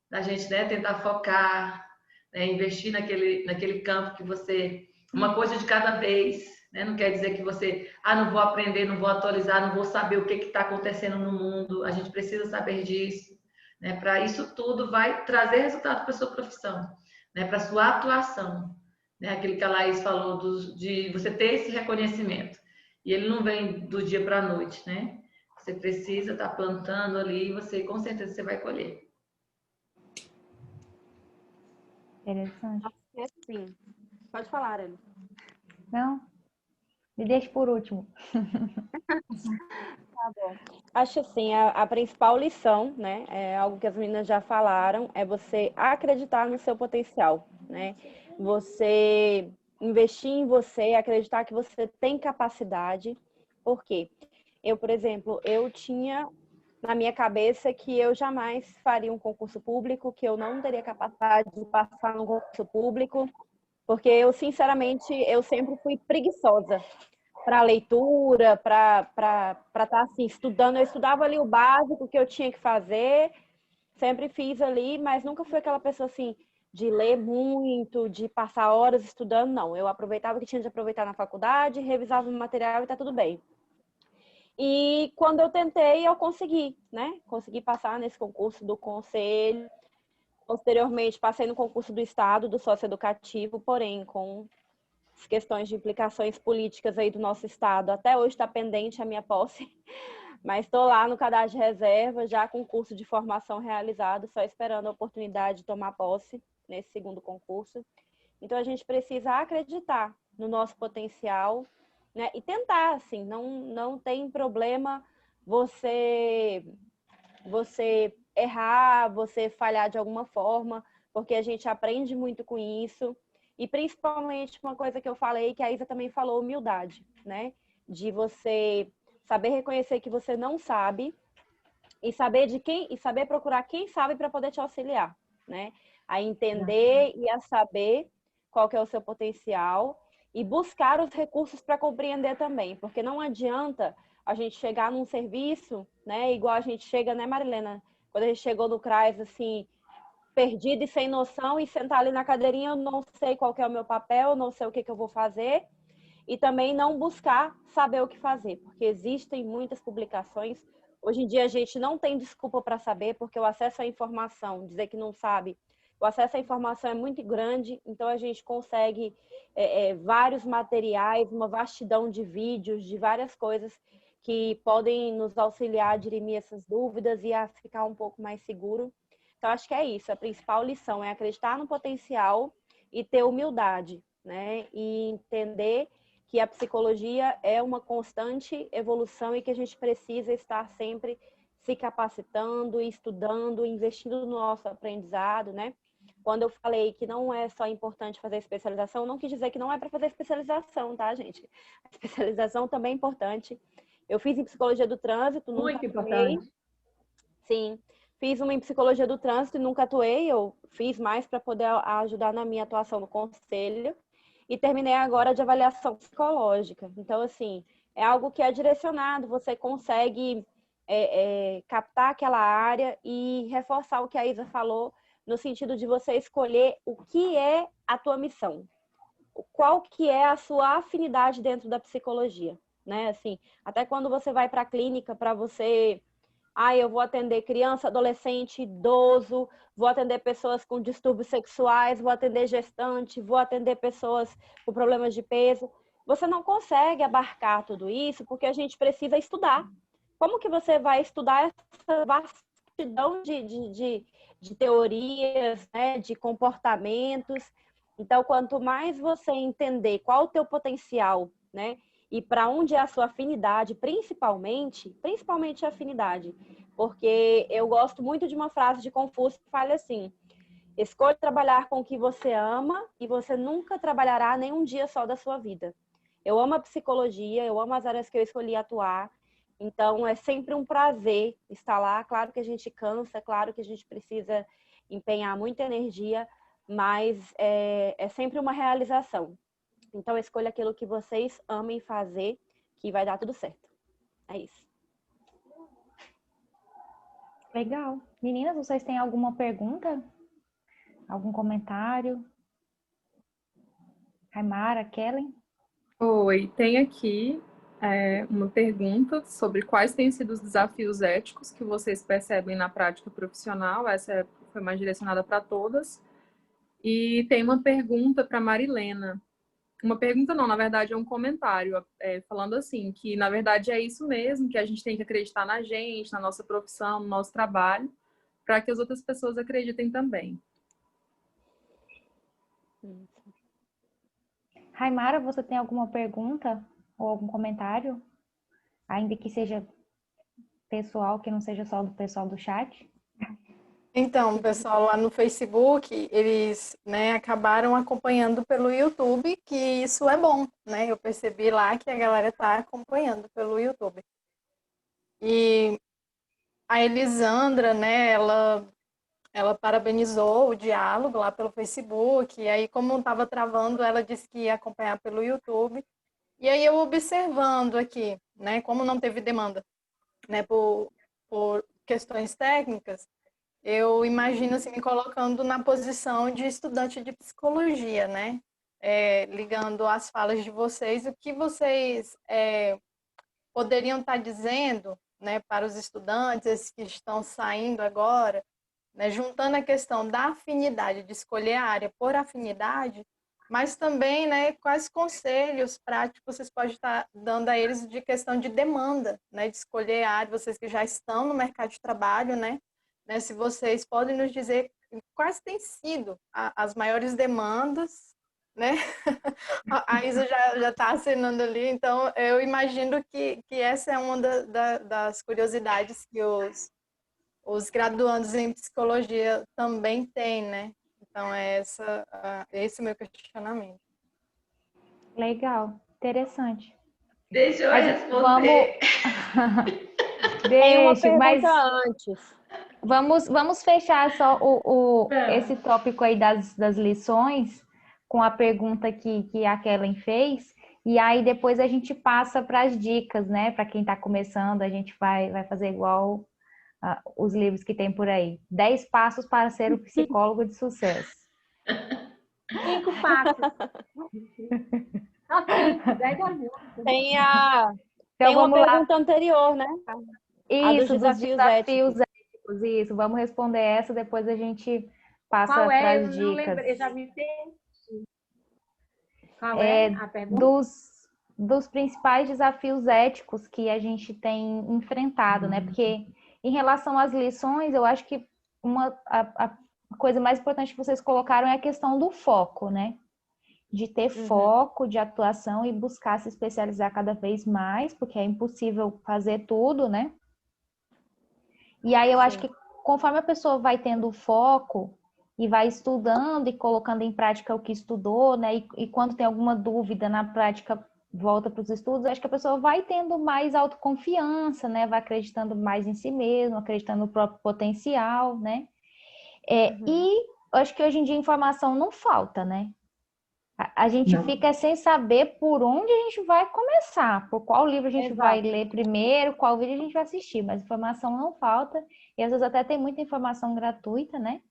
da gente, né, tentar focar, né, investir naquele campo que você... Uma coisa de cada vez, né? Não quer dizer que você... não vou aprender, não vou atualizar, não vou saber o que está acontecendo no mundo. A gente precisa saber disso, né? Para isso tudo vai trazer resultado para a sua profissão, né? Para a sua atuação. Né? Aquilo que a Laís falou, de você ter esse reconhecimento. E ele não vem do dia para a noite, né? Você precisa estar plantando ali e você, com certeza, você vai colher. Interessante. Sim. Pode falar, Ana. Não? Me deixe por último. Tá bom. Acho assim, a principal lição, né, é algo que as meninas já falaram, é você acreditar no seu potencial, né? Você investir em você, acreditar que você tem capacidade. Por quê? Eu, por exemplo, eu tinha na minha cabeça que eu jamais faria um concurso público, que eu não teria capacidade de passar no concurso público, porque eu, sinceramente, eu sempre fui preguiçosa para leitura, para estar assim, estudando. Eu estudava ali o básico que eu tinha que fazer, sempre fiz ali, mas nunca fui aquela pessoa assim, de ler muito, de passar horas estudando, não. Eu aproveitava o que tinha de aproveitar na faculdade, revisava o material e tá tudo bem. E quando eu tentei, eu consegui, né? Consegui passar nesse concurso do Conselho. Posteriormente, passei no concurso do Estado, do socioeducativo, porém, com as questões de implicações políticas aí do nosso Estado. Até hoje está pendente a minha posse, mas estou lá no cadastro de reserva, já com curso de formação realizado, só esperando a oportunidade de tomar posse nesse segundo concurso. Então, a gente precisa acreditar no nosso potencial, né? E tentar, assim, não tem problema você errar, você falhar de alguma forma, porque a gente aprende muito com isso. E principalmente uma coisa que eu falei, que a Isa também falou, humildade, né? De você saber reconhecer que você não sabe e saber procurar quem sabe para poder te auxiliar, né? A entender e a saber qual que é o seu potencial e buscar os recursos para compreender também, porque não adianta a gente chegar num serviço, né? Igual a gente chega, né, Marilena? Quando a gente chegou no CRAS, assim, perdida e sem noção, e sentar ali na cadeirinha, eu não sei qual que é o meu papel, não sei o que eu vou fazer, e também não buscar saber o que fazer, porque existem muitas publicações. Hoje em dia a gente não tem desculpa para saber, porque o acesso à informação, dizer que não sabe, o acesso à informação é muito grande, então a gente consegue vários materiais, uma vastidão de vídeos, de várias coisas que podem nos auxiliar a dirimir essas dúvidas e a ficar um pouco mais seguro. Então, acho que é isso. A principal lição é acreditar no potencial e ter humildade, né? E entender que a psicologia é uma constante evolução e que a gente precisa estar sempre se capacitando, estudando, investindo no nosso aprendizado, né? Quando eu falei que não é só importante fazer especialização, não quis dizer que não é para fazer especialização, tá, gente? A especialização também é importante. Eu fiz em psicologia do trânsito, nunca Muito atuei. importante. Sim, fiz uma em psicologia do trânsito e nunca atuei. Eu fiz mais para poder ajudar na minha atuação no conselho. E terminei agora de avaliação psicológica. Então, assim, é algo que é direcionado, você consegue captar aquela área e reforçar o que a Isa falou, no sentido de você escolher o que é a tua missão, qual que é a sua afinidade dentro da psicologia, né? Assim, até quando você vai para a clínica para você, eu vou atender criança, adolescente, idoso, vou atender pessoas com distúrbios sexuais, vou atender gestante, vou atender pessoas com problemas de peso. Você não consegue abarcar tudo isso porque a gente precisa estudar. Como que você vai estudar essa vastidão de teorias, né, de comportamentos? Então, quanto mais você entender qual o teu potencial, né, e para onde é a sua afinidade, principalmente a afinidade, porque eu gosto muito de uma frase de Confúcio que fala assim: escolha trabalhar com o que você ama e você nunca trabalhará nem um dia só da sua vida. Eu amo a psicologia, eu amo as áreas que eu escolhi atuar, então é sempre um prazer estar lá. Claro que a gente cansa, claro que a gente precisa empenhar muita energia, mas é sempre uma realização. Então, escolha aquilo que vocês amem fazer, que vai dar tudo certo. É isso. Legal. Meninas, vocês têm alguma pergunta? Algum comentário? Raimara, Kellen? Oi, tem aqui uma pergunta sobre quais têm sido os desafios éticos que vocês percebem na prática profissional. Essa foi mais direcionada para todas. E tem uma pergunta para Marilena. Uma pergunta não, na verdade é um comentário, falando assim, que na verdade é isso mesmo, que a gente tem que acreditar na gente, na nossa profissão, no nosso trabalho, para que as outras pessoas acreditem também. Raimara, você tem alguma pergunta ou algum comentário? Ainda que seja pessoal, que não seja só do pessoal do chat? Então, o pessoal lá no Facebook, eles, né, acabaram acompanhando pelo YouTube, que isso é bom, né? Eu percebi lá que a galera está acompanhando pelo YouTube. E a Elisandra, né, ela parabenizou o diálogo lá pelo Facebook, e aí como estava travando, ela disse que ia acompanhar pelo YouTube. E aí eu observando aqui, né, como não teve demanda, né, por questões técnicas, eu imagino assim, me colocando na posição de estudante de psicologia, né? Ligando as falas de vocês, o que vocês poderiam estar dizendo, né, para os estudantes esses que estão saindo agora, né, juntando a questão da afinidade, de escolher a área por afinidade, mas também, né, quais conselhos práticos vocês podem estar dando a eles de questão de demanda, né, de escolher a área, vocês que já estão no mercado de trabalho, né, se vocês podem nos dizer quais têm sido as maiores demandas, né? A Isa já está acenando ali, então eu imagino que essa é uma das curiosidades que os graduandos em psicologia também têm, né? Então, esse é o meu questionamento. Legal, interessante. Deixa eu Mas responder. Tem uma Deixa, mas pergunta antes. vamos fechar só esse tópico aí das lições com a pergunta que a Kellen fez, e aí depois a gente passa para as dicas, né? Para quem está começando, a gente vai fazer igual os livros que tem por aí. 10 passos para ser o psicólogo de sucesso. 5 passos. Não, 5, 10 ajuda. Tem Então uma vamos lá. pergunta anterior, né? A dos Isso, dos desafios desafios éticos. Isso, vamos responder essa, depois a gente passa Qual para é? as Eu não dicas. lembro, eu já me perdi. Qual é a pergunta? Dos principais desafios éticos que a gente tem enfrentado, né? Porque em relação às lições, eu acho que a coisa mais importante que vocês colocaram é a questão do foco, né? De ter foco, de atuação e buscar se especializar cada vez mais, porque é impossível fazer tudo, né? E aí eu acho que conforme a pessoa vai tendo foco e vai estudando e colocando em prática o que estudou, né? E quando tem alguma dúvida na prática, volta para os estudos, acho que a pessoa vai tendo mais autoconfiança, né? Vai acreditando mais em si mesmo, acreditando no próprio potencial, né? E acho que hoje em dia informação não falta, né? A gente fica sem saber por onde a gente vai começar, por qual livro a gente vai ler primeiro, qual vídeo a gente vai assistir, mas informação não falta, e às vezes até tem muita informação gratuita, né?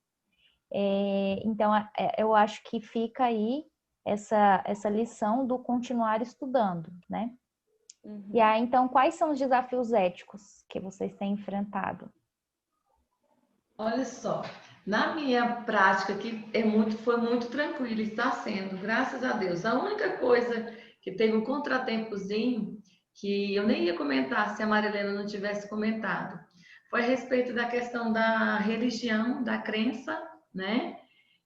Então, eu acho que fica aí essa lição do continuar estudando, né? E aí, então, quais são os desafios éticos que vocês têm enfrentado? Olha só, na minha prática que foi muito tranquilo, está sendo, graças a Deus. A única coisa que teve um contratempozinho, que eu nem ia comentar se a Marilena não tivesse comentado, foi a respeito da questão da religião, da crença, né?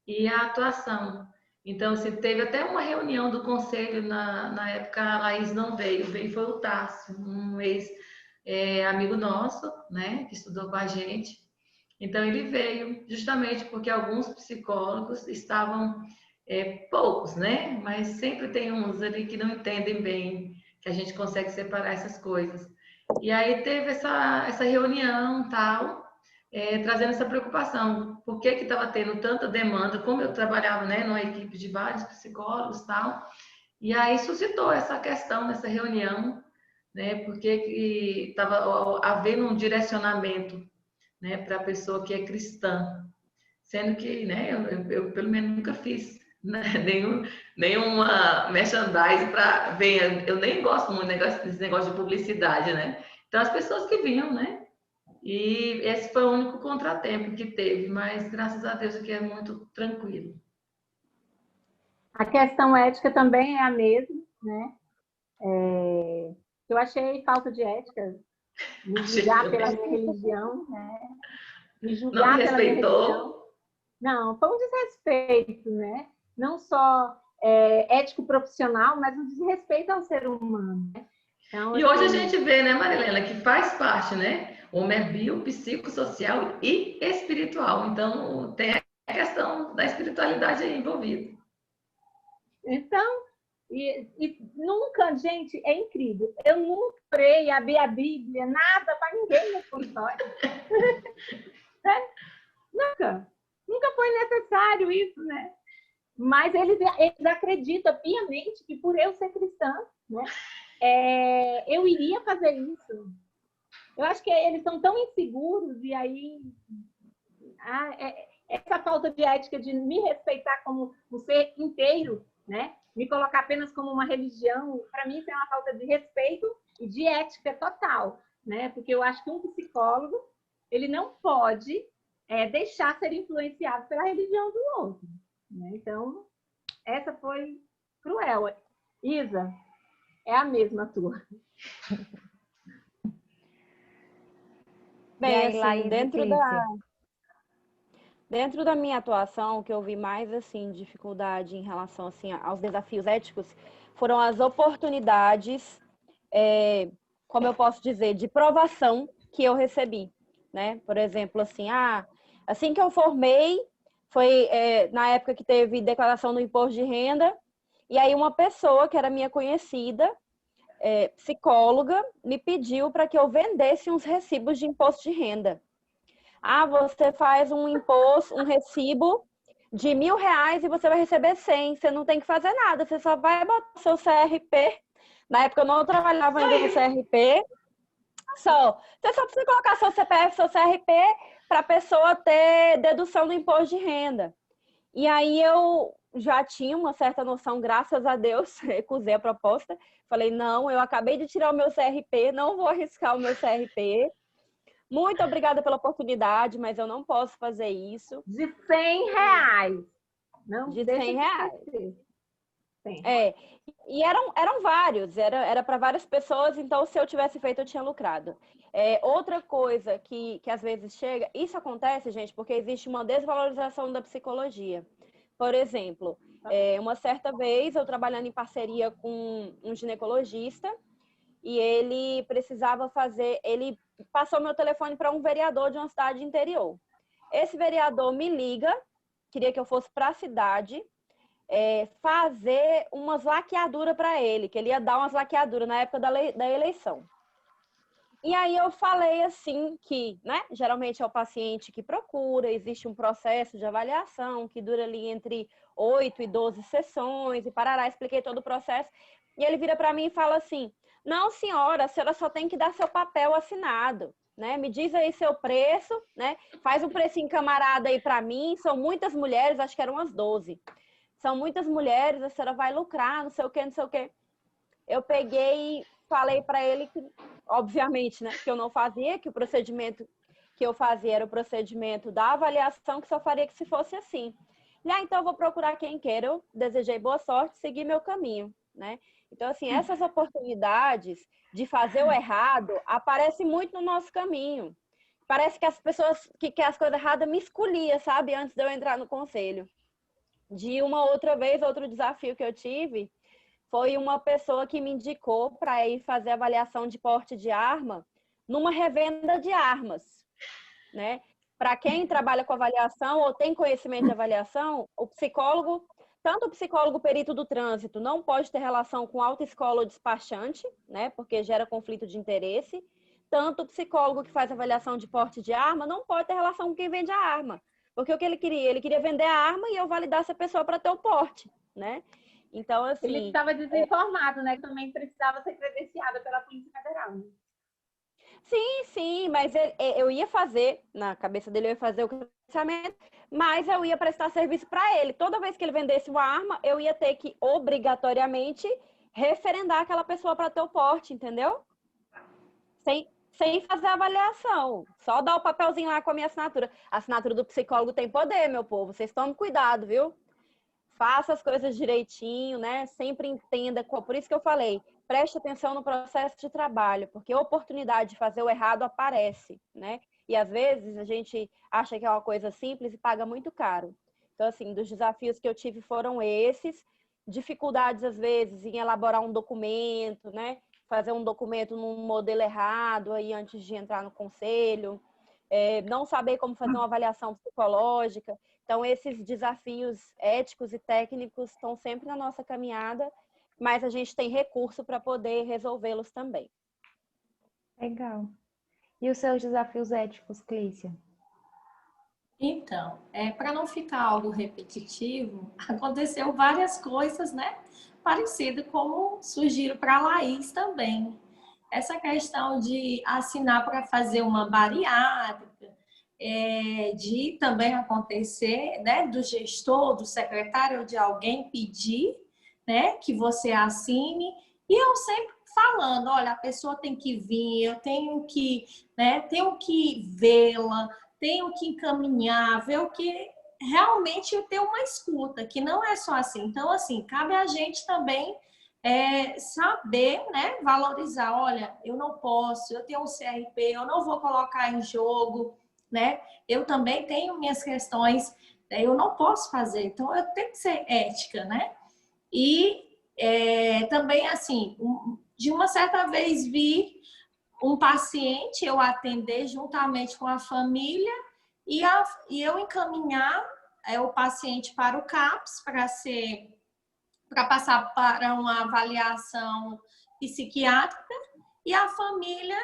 E a atuação. Então, assim, teve até uma reunião do conselho, na época a Laís não veio foi o Tássio, um ex-amigo nosso, né? Que estudou com a gente. Então, ele veio justamente porque alguns psicólogos estavam, poucos, né? Mas sempre tem uns ali que não entendem bem, que a gente consegue separar essas coisas. E aí teve essa reunião, tal, trazendo essa preocupação. Por que estava tendo tanta demanda? Como eu trabalhava, né, numa equipe de vários psicólogos, tal, e aí suscitou essa questão nessa reunião, né? Porque estava havendo um direcionamento, né, para a pessoa que é cristã, sendo que, né, eu pelo menos nunca fiz, né, nenhuma merchandise para ver, eu nem gosto muito desse negócio de publicidade, né? Então as pessoas que vinham, né? E esse foi o único contratempo que teve, mas graças a Deus aqui é muito tranquilo. A questão ética também é a mesma, né? Eu achei falta de ética me julgar pela minha religião, né? Me julgar pela minha religião. Não, foi um desrespeito, né? Não só ético profissional, mas um desrespeito ao ser humano, né? Então, e hoje a gente vê, né, Marilena, que faz parte, né? O homem é bio, psicossocial e espiritual. Então, tem a questão da espiritualidade aí envolvida. Então, e nunca, gente, é incrível. Eu nunca orei, abri a Bíblia, nada para ninguém no consultório. Nunca foi necessário isso, né? Mas eles acreditam piamente que por eu ser cristã, né, eu iria fazer isso. Eu acho que eles são tão inseguros e aí essa falta de ética de me respeitar como um ser inteiro, né? Me colocar apenas como uma religião, para mim isso é uma falta de respeito e de ética total, né? Porque eu acho que um psicólogo, ele não pode deixar ser influenciado pela religião do outro, né? Então, essa foi cruel. Isa, é a mesma tua. Bem, aí, assim, Laís e Clícia? dentro da minha atuação, o que eu vi mais assim dificuldade em relação assim aos desafios éticos foram as oportunidades, como eu posso dizer, de provação que eu recebi, né? Por exemplo, assim que eu formei, foi na época que teve declaração do imposto de renda, e aí uma pessoa que era minha conhecida, psicóloga, me pediu para que eu vendesse uns recibos de imposto de renda. Você faz um recibo de R$1.000 e você vai receber 100. Você não tem que fazer nada, você só vai botar seu CRP. Na época eu não trabalhava ainda no CRP. Você só precisa colocar seu CPF, seu CRP, para a pessoa ter dedução do imposto de renda. E aí eu já tinha uma certa noção, graças a Deus, recusei a proposta. Falei, não, eu acabei de tirar o meu CRP, não vou arriscar o meu CRP. Muito obrigada pela oportunidade, mas eu não posso fazer isso. De R$100. Não, de R$100. E eram vários, era para várias pessoas, então se eu tivesse feito, eu tinha lucrado. Outra coisa que às vezes chega, isso acontece, gente, porque existe uma desvalorização da psicologia. Por exemplo, uma certa vez eu trabalhando em parceria com um ginecologista, e ele precisava ele passou meu telefone para um vereador de uma cidade interior. Esse vereador me liga, queria que eu fosse para a cidade, fazer umas laqueaduras para ele, que ele ia dar umas laqueaduras na época da eleição. E aí eu falei assim que, né, geralmente é o paciente que procura, existe um processo de avaliação que dura ali entre 8 e 12 sessões, e parará, expliquei todo o processo, e ele vira para mim e fala assim, não, senhora, a senhora só tem que dar seu papel assinado, né? Me diz aí seu preço, né? Faz um precinho camarada aí para mim, são muitas mulheres, acho que eram umas 12. São muitas mulheres, a senhora vai lucrar, não sei o quê, não sei o quê. Eu peguei e falei para ele que, obviamente, né, que eu não fazia, que o procedimento que eu fazia era o procedimento da avaliação, que só faria que se fosse assim. E então eu vou procurar quem quer. Eu desejei boa sorte, segui meu caminho, né? Então, assim, essas oportunidades de fazer o errado aparecem muito no nosso caminho. Parece que as pessoas que querem as coisas erradas me escolhiam, sabe? Antes de eu entrar no conselho. De uma outra vez, outro desafio que eu tive foi uma pessoa que me indicou para ir fazer avaliação de porte de arma numa revenda de armas, né? Para quem trabalha com avaliação ou tem conhecimento de avaliação, o psicólogo, tanto o psicólogo perito do trânsito não pode ter relação com autoescola ou despachante, né? Porque gera conflito de interesse. Tanto o psicólogo que faz avaliação de porte de arma não pode ter relação com quem vende a arma. Porque o que ele queria? Ele queria vender a arma e eu validar essa pessoa para ter o porte, né? Então, assim... Ele estava desinformado, né? Também precisava ser credenciada pela Polícia Federal. Né? Sim, mas eu ia fazer, na cabeça dele eu ia fazer o credenciamento, mas eu ia prestar serviço para ele. Toda vez que ele vendesse uma arma, eu ia ter que, obrigatoriamente, referendar aquela pessoa para ter o porte, entendeu? Sem fazer avaliação. Só dar o papelzinho lá com a minha assinatura. A assinatura do psicólogo tem poder, meu povo. Vocês tomem cuidado, viu? Faça as coisas direitinho, né? Sempre entenda. Por isso que eu falei, preste atenção no processo de trabalho, porque a oportunidade de fazer o errado aparece, né? E às vezes a gente acha que é uma coisa simples e paga muito caro. Então, assim, dos desafios que eu tive foram esses. Dificuldades, às vezes, em elaborar um documento, né? Fazer um documento num modelo errado aí antes de entrar no conselho. Não saber como fazer uma avaliação psicológica. Então, esses desafios éticos e técnicos estão sempre na nossa caminhada, mas a gente tem recurso para poder resolvê-los também. Legal. E os seus desafios éticos, Clícia? Então, para não ficar algo repetitivo, aconteceu várias coisas, né? Parecido como surgiram para a Laís também. Essa questão de assinar para fazer uma bariátrica, de também acontecer, né, do gestor, do secretário, ou de alguém pedir, né, que você assine. E eu sempre falando, olha, a pessoa tem que vir, eu tenho que, né, tenho que vê-la, tenho que encaminhar, ver o que realmente ter uma escuta, que não é só assim. Então, assim, cabe a gente também saber, né, valorizar. Olha, eu não posso, eu tenho um CRP, eu não vou colocar em jogo, né? Eu também tenho minhas questões, eu não posso fazer. Então, eu tenho que ser ética, né? E também, assim, de uma certa vez vi um paciente eu atender juntamente com a família e eu encaminhar o paciente para o CAPS para passar para uma avaliação psiquiátrica, e a família,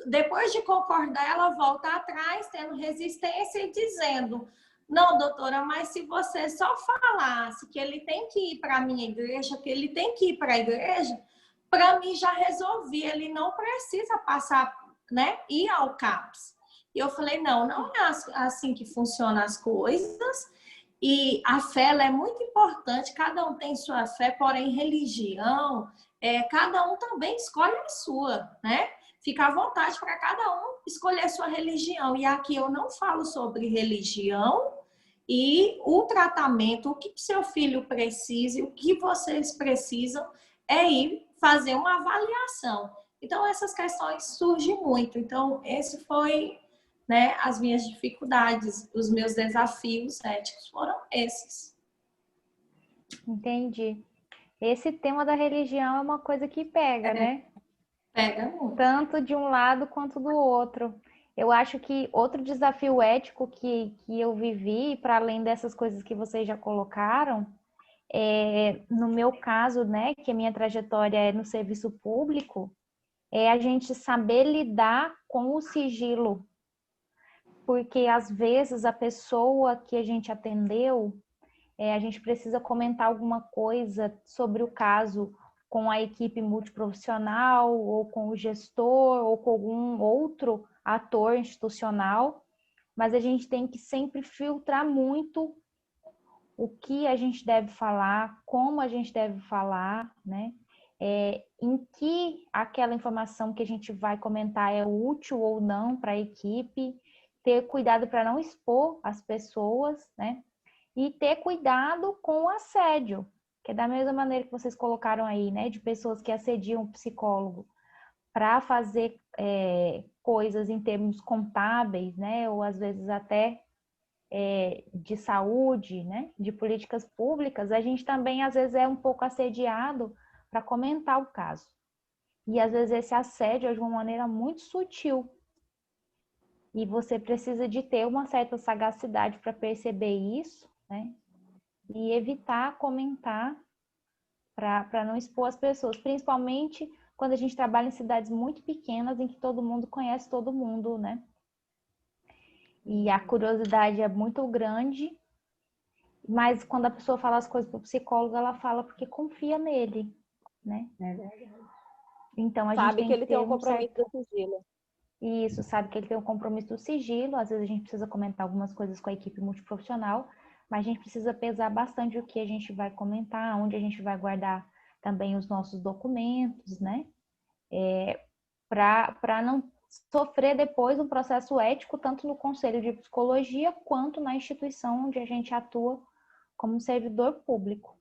depois de concordar, ela volta atrás, tendo resistência e dizendo: não, doutora, mas se você só falasse que ele tem que ir para a minha igreja, que ele tem que ir para a igreja, para mim já resolvi, ele não precisa passar, né, ir ao CAPS. E eu falei, não é assim que funcionam as coisas. E a fé, ela é muito importante, cada um tem sua fé, porém religião, cada um também escolhe a sua, né? Fica à vontade para cada um escolher a sua religião. E aqui eu não falo sobre religião e o tratamento, o que seu filho precisa, o que vocês precisam é ir fazer uma avaliação. Então, essas questões surgem muito. Então, esse foi, né, as minhas dificuldades, os meus desafios éticos foram esses. Entendi. Esse tema da religião é uma coisa que pega, né? Pega muito. Tanto de um lado quanto do outro. Eu acho que outro desafio ético que eu vivi, para além dessas coisas que vocês já colocaram, no meu caso, né, que a minha trajetória é no serviço público, é a gente saber lidar com o sigilo. Porque, às vezes, a pessoa que a gente atendeu, a gente precisa comentar alguma coisa sobre o caso com a equipe multiprofissional, ou com o gestor, ou com algum outro ator institucional, mas a gente tem que sempre filtrar muito o que a gente deve falar, como a gente deve falar, né? Em que aquela informação que a gente vai comentar é útil ou não para a equipe, ter cuidado para não expor as pessoas, né? E ter cuidado com o assédio, que é da mesma maneira que vocês colocaram aí, né? De pessoas que assediam o psicólogo para fazer coisas em termos contábeis, né? Ou às vezes até de saúde, né? De políticas públicas, a gente também às vezes é um pouco assediado para comentar o caso. E às vezes esse assédio é de uma maneira muito sutil. E você precisa de ter uma certa sagacidade para perceber isso, né? E evitar comentar para não expor as pessoas, principalmente quando a gente trabalha em cidades muito pequenas em que todo mundo conhece todo mundo, né? E a curiosidade é muito grande, mas quando a pessoa fala as coisas para o psicólogo, ela fala porque confia nele, né? Então a gente Sabe tem que ele tem um ter compromisso do sigilo. Isso, sabe que ele tem um compromisso do sigilo, às vezes a gente precisa comentar algumas coisas com a equipe multiprofissional, mas a gente precisa pesar bastante o que a gente vai comentar, onde a gente vai guardar também os nossos documentos, né? Para não sofrer depois um processo ético, tanto no Conselho de Psicologia, quanto na instituição onde a gente atua como servidor público.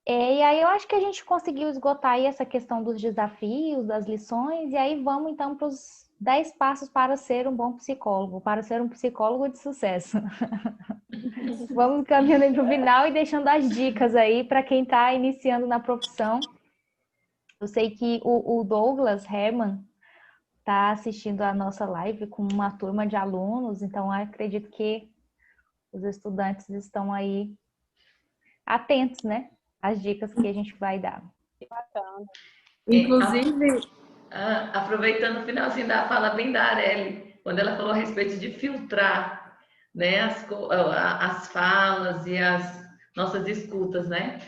E aí eu acho que a gente conseguiu esgotar aí essa questão dos desafios, das lições, e aí vamos então para os 10 passos para ser um bom psicólogo, para ser um psicólogo de sucesso. Vamos caminhando para o final e deixando as dicas aí para quem está iniciando na profissão. Eu sei que o Douglas Herman está assistindo a nossa live com uma turma de alunos, então acredito que os estudantes estão aí atentos, né? As dicas que a gente vai dar. Bacana. Inclusive, aproveitando o finalzinho da fala bem da Arely, quando ela falou a respeito de filtrar, né, as falas e as nossas escutas, né?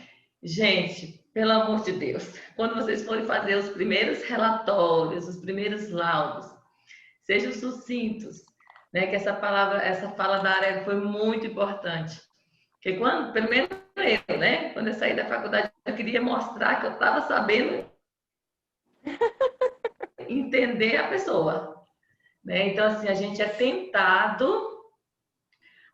Gente, pelo amor de Deus, quando vocês forem fazer os primeiros relatórios, os primeiros laudos, sejam sucintos, né, que essa fala da Areli foi muito importante. Porque quando, pelo menos eu, né, quando eu saí da faculdade, eu queria mostrar que eu estava sabendo entender a pessoa, né? Então, assim, a gente é tentado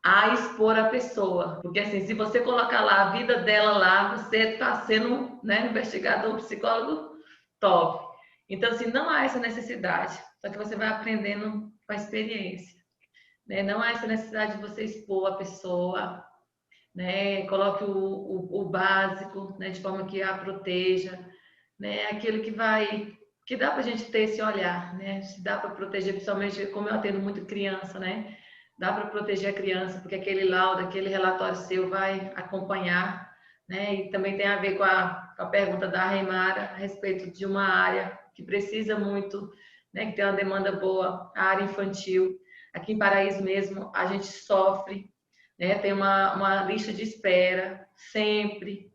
a expor a pessoa, porque assim, se você colocar lá a vida dela lá, você está sendo, né, investigador, psicólogo top. Então, assim, não há essa necessidade, só que você vai aprendendo com a experiência, né? Não há essa necessidade de você expor a pessoa, né? Coloque o básico, né? De forma que a proteja, né? Aquilo que dá para a gente ter esse olhar, né? Se dá para proteger, principalmente como eu atendo muito criança, né? Dá para proteger a criança, porque aquele laudo, aquele relatório seu vai acompanhar, né? E também tem a ver com a pergunta da Reimara a respeito de uma área que precisa muito, né? Que tem uma demanda boa, a área infantil. Aqui em Paraíso mesmo, a gente sofre, né? Tem uma lista de espera, sempre.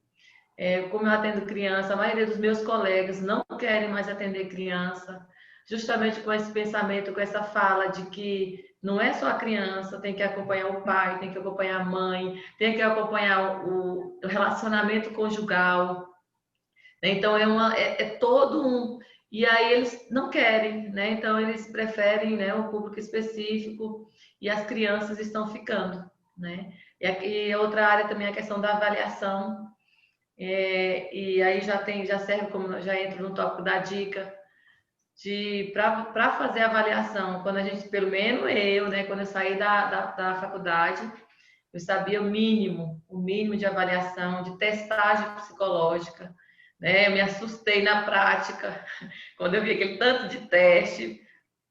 Como eu atendo criança, a maioria dos meus colegas não querem mais atender criança, justamente com esse pensamento, com essa fala de que não é só a criança, tem que acompanhar o pai, tem que acompanhar a mãe, tem que acompanhar o relacionamento conjugal. Então, é todo um... E aí eles não querem, né? Então, eles preferem, né, o público específico e as crianças estão ficando, né? E outra área também é a questão da avaliação. E aí já serve como, já entra no tópico da dica, para fazer a avaliação, quando a gente, pelo menos eu, né, quando eu saí da faculdade, eu sabia o mínimo de avaliação, de testagem psicológica, né? Eu me assustei na prática, quando eu vi aquele tanto de teste,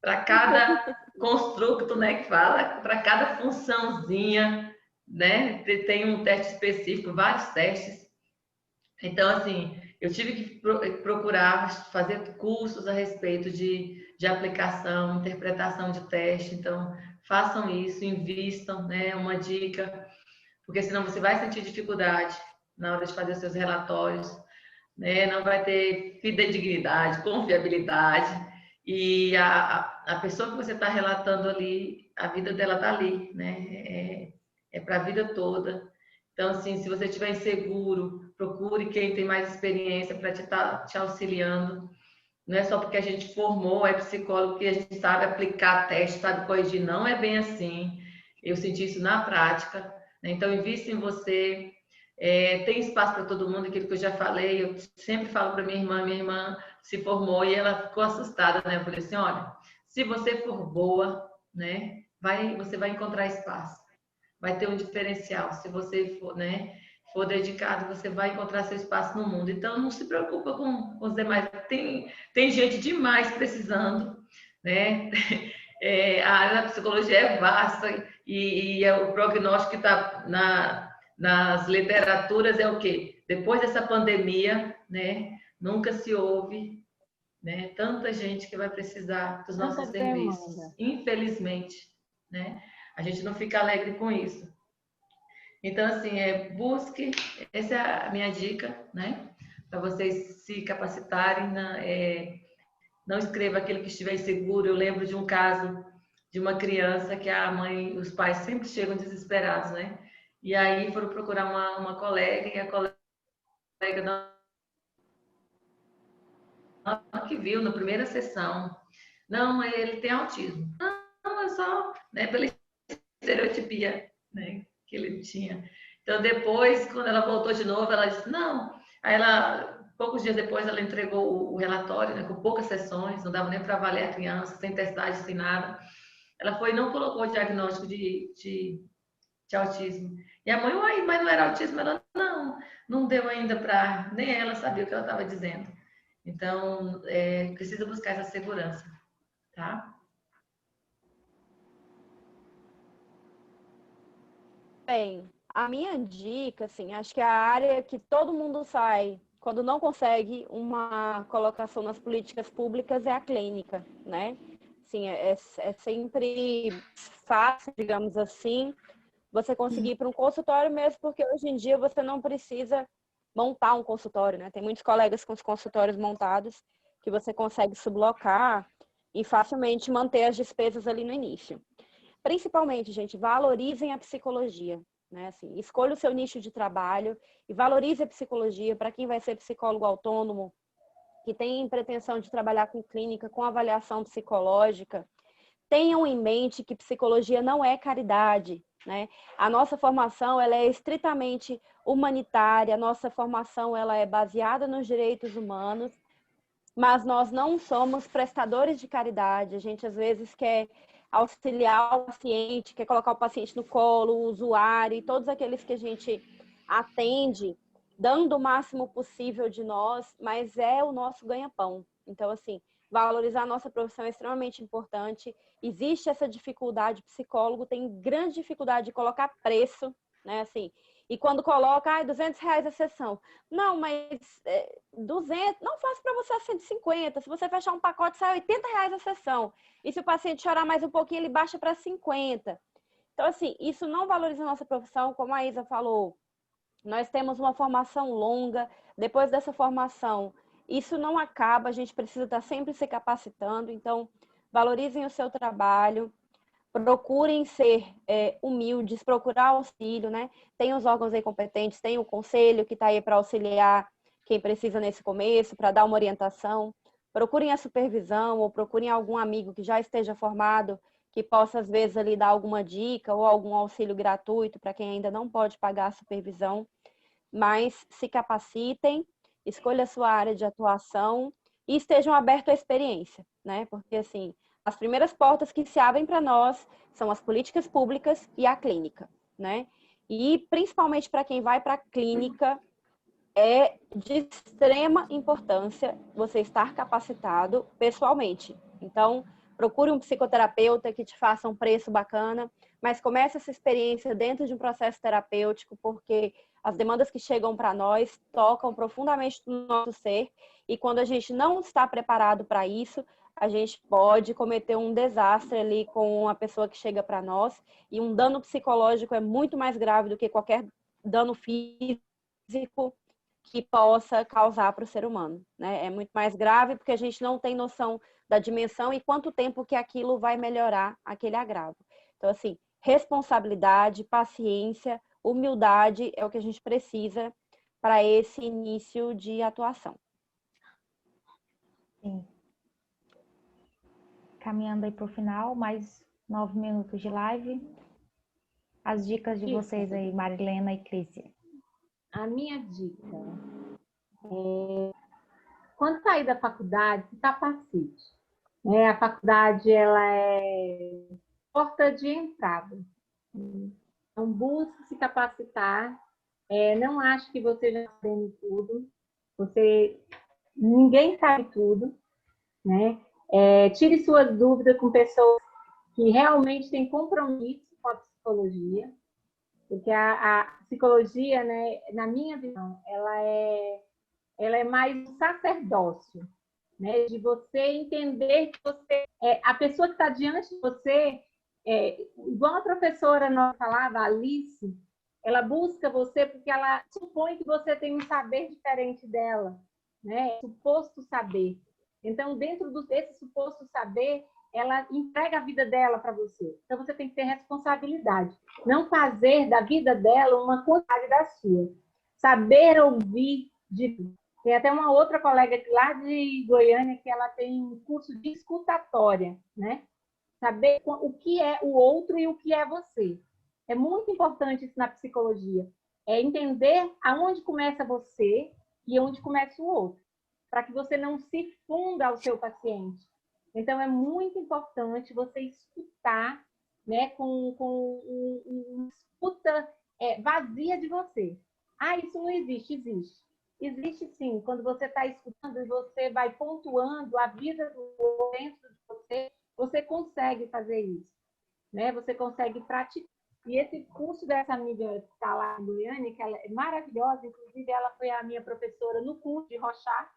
para cada construto, né, que fala, para cada funçãozinha, né? Tem um teste específico, vários testes. Então, assim, eu tive que procurar fazer cursos a respeito de aplicação, interpretação de teste. Então, façam isso, invistam, né? Uma dica, porque senão você vai sentir dificuldade na hora de fazer seus relatórios, né? Não vai ter fidedignidade, confiabilidade. E a pessoa que você está relatando ali, a vida dela está ali, né? É para a vida toda. Então, assim, se você estiver inseguro, procure quem tem mais experiência para te auxiliando. Não é só porque a gente formou, é psicólogo, que a gente sabe aplicar teste, sabe corrigir. Não é bem assim. Eu senti isso na prática, né? Então, invista em você. Tem espaço para todo mundo, aquilo que eu já falei. Eu sempre falo para minha irmã se formou e ela ficou assustada, né? Eu falei assim, olha, se você for boa, né, você vai encontrar espaço. Vai ter um diferencial. Se você for, né, for dedicado, você vai encontrar seu espaço no mundo. Então, não se preocupa com os demais. Tem gente demais precisando, né? A área da psicologia é vasta e o prognóstico que está nas literaturas é o quê? Depois dessa pandemia, né, nunca se ouve, né, tanta gente que vai precisar dos nossos serviços. Infelizmente, né? A gente não fica alegre com isso. Então, assim, busque, essa é a minha dica, né? Para vocês se capacitarem, não escreva aquilo que estiver inseguro. Eu lembro de um caso de uma criança que a mãe, os pais sempre chegam desesperados, né? E aí foram procurar uma colega e a colega não que viu na primeira sessão. Não, ele tem autismo. Não, é só, né, pela estereotipia, né, que ele tinha. Então, depois, quando ela voltou de novo, ela disse, não. Aí poucos dias depois, ela entregou o relatório, né, com poucas sessões, não dava nem para avaliar a criança, sem testagem, sem nada. Ela foi e não colocou o diagnóstico de autismo. E a mãe, uai, mas não era autismo? Ela, não deu ainda para... Nem ela sabia o que ela estava dizendo. Então, precisa buscar essa segurança, tá? Bem, a minha dica, assim, acho que a área que todo mundo sai quando não consegue uma colocação nas políticas públicas é a clínica, né? Assim, é sempre fácil, digamos assim, você conseguir ir para um consultório mesmo, porque hoje em dia você não precisa montar um consultório, né? Tem muitos colegas com os consultórios montados que você consegue sublocar e facilmente manter as despesas ali no início. principalmente, gente, valorizem a psicologia, né? Assim, escolha o seu nicho de trabalho e valorize a psicologia. Para quem vai ser psicólogo autônomo, que tem pretensão de trabalhar com clínica, com avaliação psicológica, tenham em mente que psicologia não é caridade, né? A nossa formação, ela é estritamente humanitária, a nossa formação, ela é baseada nos direitos humanos, mas nós não somos prestadores de caridade. A gente, às vezes, quer auxiliar o paciente, quer colocar o paciente no colo, o usuário, e todos aqueles que a gente atende, dando o máximo possível de nós, mas é o nosso ganha-pão. Então, assim, valorizar a nossa profissão é extremamente importante. Existe essa dificuldade, o psicólogo tem grande dificuldade de colocar preço, né, assim, e quando coloca, R$ 200 a sessão. Não, mas 200, não faço para você a 150. Se você fechar um pacote, sai R$ 80 a sessão. E se o paciente chorar mais um pouquinho, ele baixa para 50. Então, assim, isso não valoriza a nossa profissão, como a Isa falou. Nós temos uma formação longa. Depois dessa formação, isso não acaba. A gente precisa estar sempre se capacitando. Então, valorizem o seu trabalho. Procurem ser humildes, procurar auxílio, né? Tem os órgãos aí competentes, tem o conselho que está aí para auxiliar quem precisa nesse começo, para dar uma orientação. Procurem a supervisão ou procurem algum amigo que já esteja formado, que possa, às vezes, ali dar alguma dica ou algum auxílio gratuito para quem ainda não pode pagar a supervisão. Mas se capacitem, escolha a sua área de atuação e estejam abertos à experiência, né? Porque, assim, as primeiras portas que se abrem para nós são as políticas públicas e a clínica, né? E principalmente para quem vai para a clínica, é de extrema importância você estar capacitado pessoalmente. Então, procure um psicoterapeuta que te faça um preço bacana, mas comece essa experiência dentro de um processo terapêutico, porque as demandas que chegam para nós tocam profundamente no nosso ser, e quando a gente não está preparado para isso, a gente pode cometer um desastre ali com a pessoa que chega para nós, e um dano psicológico é muito mais grave do que qualquer dano físico que possa causar para o ser humano, né? É muito mais grave porque a gente não tem noção da dimensão e quanto tempo que aquilo vai melhorar aquele agravo. Então, assim, responsabilidade, paciência, humildade é o que a gente precisa para esse início de atuação. Sim. Caminhando aí para o final, mais 9 minutos de live. As dicas de vocês aí, Marilena e Clícia. A minha dica é, quando sair da faculdade, se capacite. A faculdade, ela é porta de entrada. Então, busque se capacitar. Não ache que você já sabe tudo. Ninguém sabe tudo, né? Tire suas dúvidas com pessoas que realmente têm compromisso com a psicologia, porque a psicologia, né, na minha visão, ela é mais um sacerdócio, né, de você entender que a pessoa que está diante de você, igual a professora nossa falava, a Alice, ela busca você porque ela supõe que você tem um saber diferente dela, né, suposto saber. Então, dentro desse suposto saber, ela entrega a vida dela para você. Então, você tem que ter responsabilidade. Não fazer da vida dela uma quantidade da sua. Saber ouvir de... Tem até uma outra colega lá de Goiânia que ela tem um curso de escutatória, né? Saber o que é o outro e o que é você. É muito importante isso na psicologia. É entender aonde começa você e onde começa o outro, para que você não se funda ao seu paciente. Então, é muito importante você escutar, né, com uma escuta vazia de você. Isso não existe. Existe. Existe sim. Quando você está escutando e você vai pontuando a vida do outro dentro de você, você consegue fazer isso, né? Você consegue praticar. E esse curso dessa amiga que está lá em Goiânia, que ela é maravilhosa, inclusive ela foi a minha professora no curso de Rochat,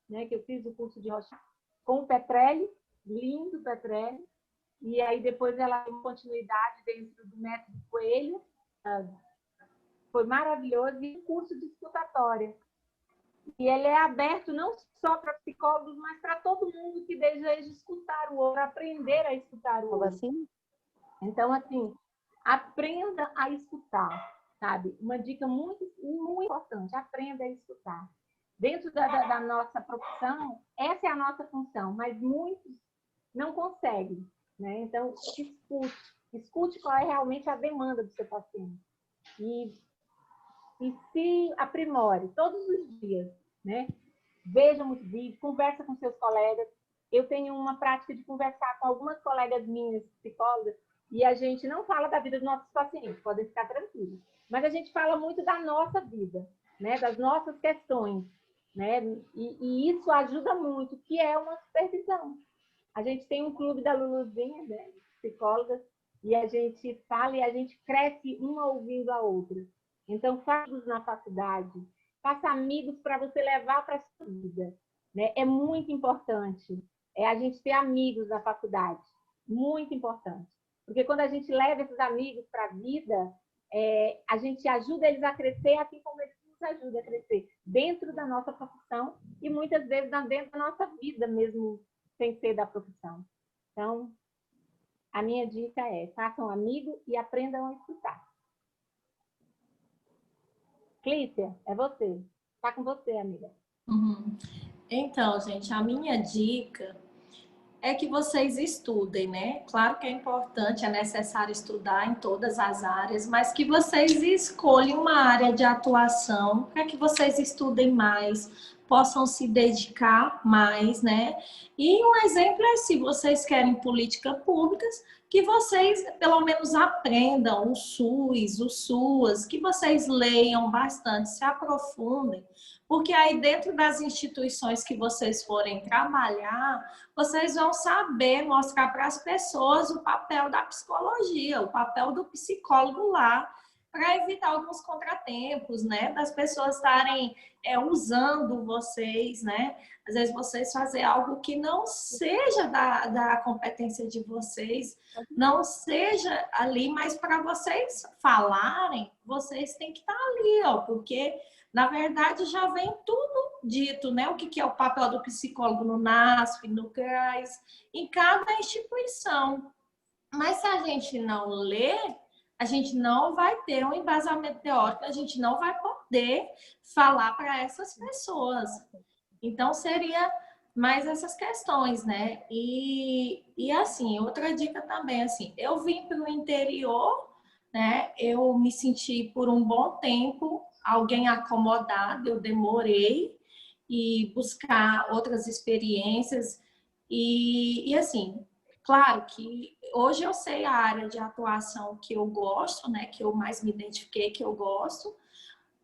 né, que eu fiz o curso de Rochat, com o Petrelli, lindo Petrelli, e aí depois ela deu continuidade dentro do método Coelho, foi maravilhoso, e o curso de escutatória. E ele é aberto não só para psicólogos, mas para todo mundo que deseja escutar o outro, aprender a escutar o outro. Assim? Então, assim, aprenda a escutar, sabe? Uma dica muito, muito importante, aprenda a escutar. Dentro da nossa profissão, essa é a nossa função, mas muitos não conseguem, né? Então, escute qual é realmente a demanda do seu paciente. E se aprimore todos os dias, né? Veja muitos vídeos, conversa com seus colegas. Eu tenho uma prática de conversar com algumas colegas minhas, psicólogas, e a gente não fala da vida dos nossos pacientes, podem ficar tranquilos. Mas a gente fala muito da nossa vida, né? Das nossas questões, né? E isso ajuda muito, que é uma supervisão. A gente tem um clube da Luluzinha, né? Psicólogas, e a gente fala e a gente cresce uma ouvindo a outra. Então, faça na faculdade, faça amigos para você levar para a sua vida, né? É muito importante a gente ter amigos na faculdade, muito importante. Porque quando a gente leva esses amigos para a vida, a gente ajuda eles a crescer, assim como eles nos ajudam a crescer dentro da nossa profissão e muitas vezes dentro da nossa vida mesmo, sem ser da profissão. Então, a minha dica é: façam amigo e aprendam a escutar. Clícia, é você. Está com você, amiga. Uhum. Então, gente, a minha dica é que vocês estudem, né? Claro que é importante, é necessário estudar em todas as áreas, mas que vocês escolham uma área de atuação para que vocês estudem mais, possam se dedicar mais, né? E um exemplo é, se vocês querem políticas públicas, que vocês pelo menos aprendam o SUS, o SUAS, que vocês leiam bastante, se aprofundem, porque aí dentro das instituições que vocês forem trabalhar, vocês vão saber mostrar para as pessoas o papel da psicologia, o papel do psicólogo lá, para evitar alguns contratempos, né? Das pessoas estarem usando vocês, né? Às vezes vocês fazem algo que não seja da competência de vocês, não seja ali, mas para vocês falarem, vocês têm que estar ali, ó, porque na verdade já vem tudo dito, né? O que é o papel do psicólogo no NASF, no CRAS, em cada instituição. Mas se a gente não lê, a gente não vai ter um embasamento teórico, a gente não vai poder falar para essas pessoas. Então, seria mais essas questões, né? E assim, outra dica também, assim, eu vim para o interior, né? Eu me senti por um bom tempo alguém acomodado, eu demorei e buscar outras experiências e assim, claro que hoje eu sei a área de atuação que eu gosto, né? Que eu mais me identifiquei, que eu gosto,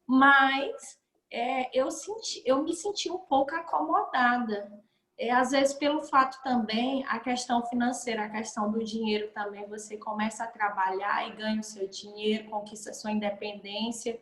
mas eu me senti um pouco acomodada. Às vezes, pelo fato também, a questão financeira, a questão do dinheiro também, você começa a trabalhar e ganha o seu dinheiro, conquista a sua independência.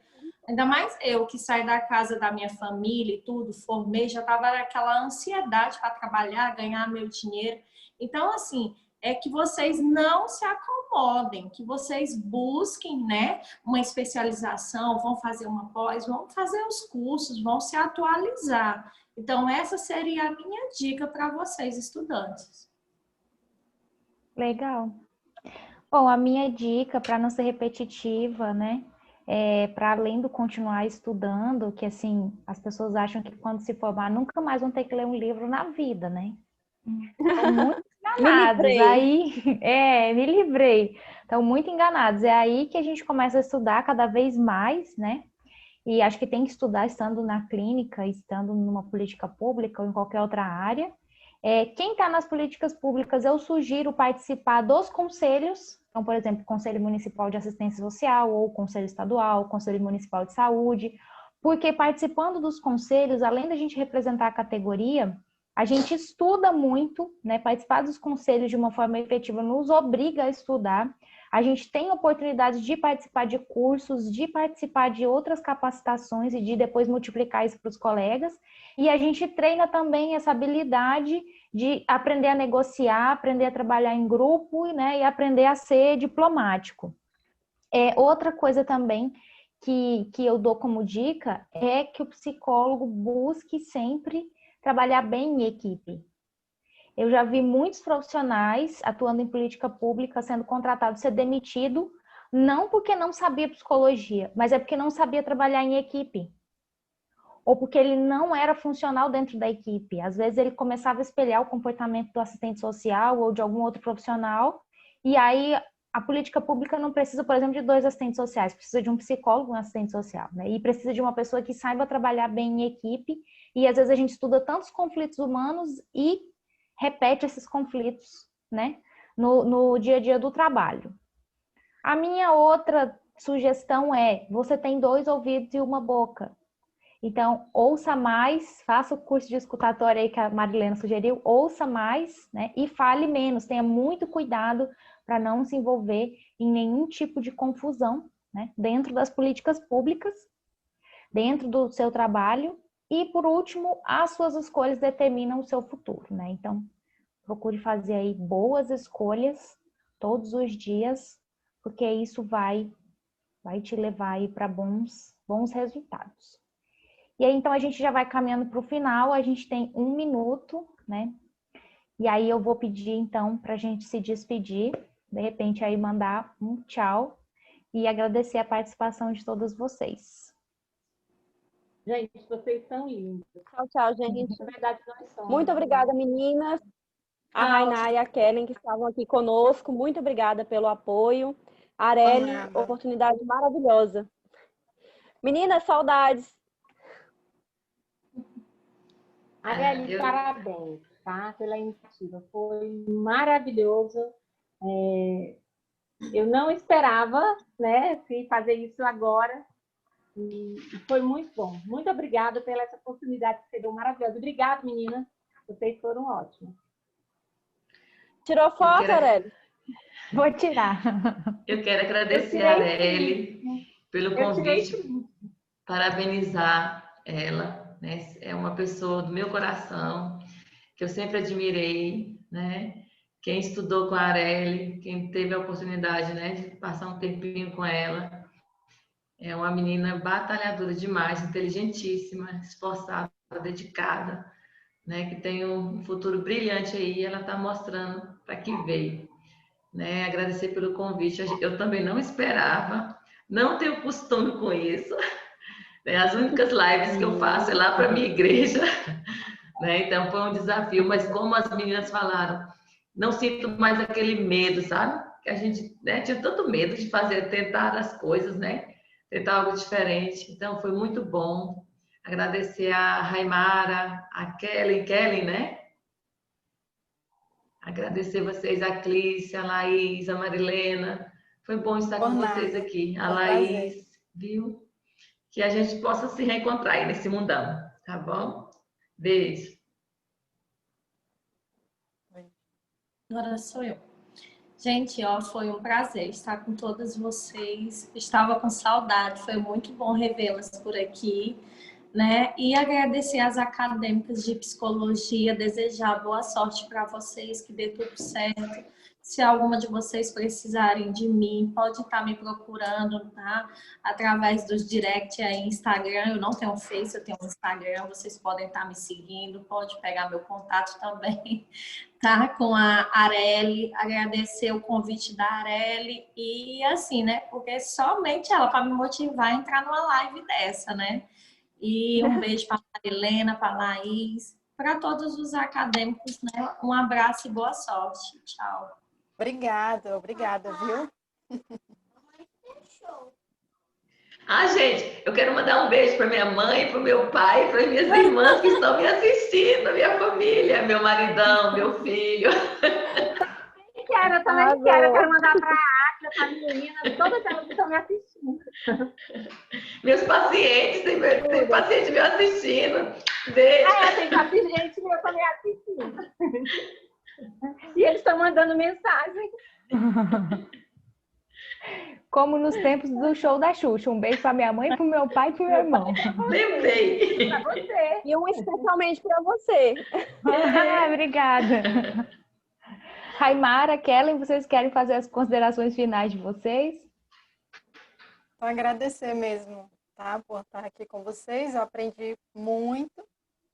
Ainda mais eu, que saí da casa da minha família e tudo, formei, já estava naquela ansiedade para trabalhar, ganhar meu dinheiro. Então, assim, é que vocês não se acomodem, que vocês busquem, né, uma especialização, vão fazer uma pós, vão fazer os cursos, vão se atualizar. Então, essa seria a minha dica para vocês, estudantes. Legal. Bom, a minha dica, para não ser repetitiva, né, para além do continuar estudando, que assim, as pessoas acham que quando se formar nunca mais vão ter que ler um livro na vida, né? Estão muito enganados. Me livrei. Estão muito enganados. É aí que a gente começa a estudar cada vez mais, né? E acho que tem que estudar estando na clínica, estando numa política pública ou em qualquer outra área. Quem está nas políticas públicas, eu sugiro participar dos conselhos. Então, por exemplo, Conselho Municipal de Assistência Social, ou Conselho Estadual, Conselho Municipal de Saúde, porque participando dos conselhos, além da gente representar a categoria, a gente estuda muito, né? Participar dos conselhos de uma forma efetiva nos obriga a estudar. A gente tem oportunidade de participar de cursos, de participar de outras capacitações e de depois multiplicar isso para os colegas. E a gente treina também essa habilidade de aprender a negociar, aprender a trabalhar em grupo, né? E aprender a ser diplomático. Outra coisa também que eu dou como dica é que o psicólogo busque sempre trabalhar bem em equipe. Eu já vi muitos profissionais atuando em política pública sendo contratados, ser demitido, não porque não sabia psicologia, mas é porque não sabia trabalhar em equipe. Ou porque ele não era funcional dentro da equipe. Às vezes ele começava a espelhar o comportamento do assistente social ou de algum outro profissional, e aí a política pública não precisa, por exemplo, de 2 assistentes sociais, precisa de um psicólogo e um assistente social, né? E precisa de uma pessoa que saiba trabalhar bem em equipe, e às vezes a gente estuda tantos conflitos humanos e repete esses conflitos, né? No dia a dia do trabalho. A minha outra sugestão é, você tem 2 ouvidos e uma boca. Então, ouça mais, faça o curso de escutatória aí que a Marilena sugeriu, ouça mais, né? E fale menos, tenha muito cuidado para não se envolver em nenhum tipo de confusão, né? Dentro das políticas públicas, dentro do seu trabalho. E, por último, as suas escolhas determinam o seu futuro, né? Então, procure fazer aí boas escolhas todos os dias, porque isso vai te levar aí para bons resultados. E aí, então, a gente já vai caminhando para o final, a gente tem 1 minuto, né? E aí eu vou pedir, então, para a gente se despedir, de repente aí mandar um tchau e agradecer a participação de todos vocês. Gente, vocês são lindos. Tchau, tchau, gente. Na verdade, nós somos. Muito obrigada, meninas. A Rainá e a Kellen, que estavam aqui conosco. Muito obrigada pelo apoio. Areli, oportunidade maravilhosa. Meninas, saudades. Areli, parabéns, tá? Pela iniciativa. Foi maravilhoso. Eu não esperava, né, fazer isso agora. E foi muito bom. Muito obrigada pela essa oportunidade que você deu maravilhosa. Obrigada, meninas. Vocês foram ótimos. Tirou foto, Areli? Vou tirar. Eu quero agradecer a Areli pelo convite, parabenizar ela, né? É uma pessoa do meu coração, que eu sempre admirei, né? Quem estudou com a Areli, quem teve a oportunidade, né, de passar um tempinho com ela, é uma menina batalhadora demais, inteligentíssima, esforçada, dedicada, né, que tem um futuro brilhante aí, ela está mostrando para que veio. Né? Agradecer pelo convite, eu também não esperava, não tenho costume com isso, né? As únicas lives que eu faço é lá para a minha igreja, né? Então foi um desafio, mas como as meninas falaram, não sinto mais aquele medo, sabe? Que a gente, né, tinha tanto medo de fazer, tentar as coisas, né? Tentar algo diferente, então foi muito bom. Agradecer a Raimara, a Kellen, né? Agradecer vocês, a Clícia, a Laís, a Marilena. Foi bom estar com vocês aqui. A Laís, viu? Que a gente possa se reencontrar aí nesse mundão, tá bom? Beijo. Agora sou eu. Gente, ó, foi um prazer estar com todas vocês. Estava com saudade, foi muito bom revê-las por aqui, né? E agradecer às acadêmicas de psicologia, desejar boa sorte para vocês, que dê tudo certo. Se alguma de vocês precisarem de mim, pode estar me procurando, tá? Através dos direct aí, Instagram. Eu não tenho Face, eu tenho Instagram. Vocês podem estar me seguindo, pode pegar meu contato também, tá? Com a Areli. Agradecer o convite da Areli e assim, né? Porque somente ela para me motivar a entrar numa live dessa, né? E um beijo para a Marilena, para a Laís, para todos os acadêmicos, né? Um abraço e boa sorte. Tchau. Obrigada, viu? Ah, gente, eu quero mandar um beijo para minha mãe, para o meu pai, para minhas irmãs que estão me assistindo, minha família, meu maridão, meu filho. Eu também quero mandar para a Áquila, para a menina, todas elas que estão me assistindo. Meus pacientes, tem paciente me assistindo. Beijo. Tem paciente meu também assistindo. E eles estão mandando mensagem. Como nos tempos do show da Xuxa. Um beijo para minha mãe, para o meu pai e para o meu irmão. Lembrei. Para você. E um especialmente para você. Obrigada. Raimara, Kellen, vocês querem fazer as considerações finais de vocês? Então, agradecer mesmo, tá? Por estar aqui com vocês. Eu aprendi muito,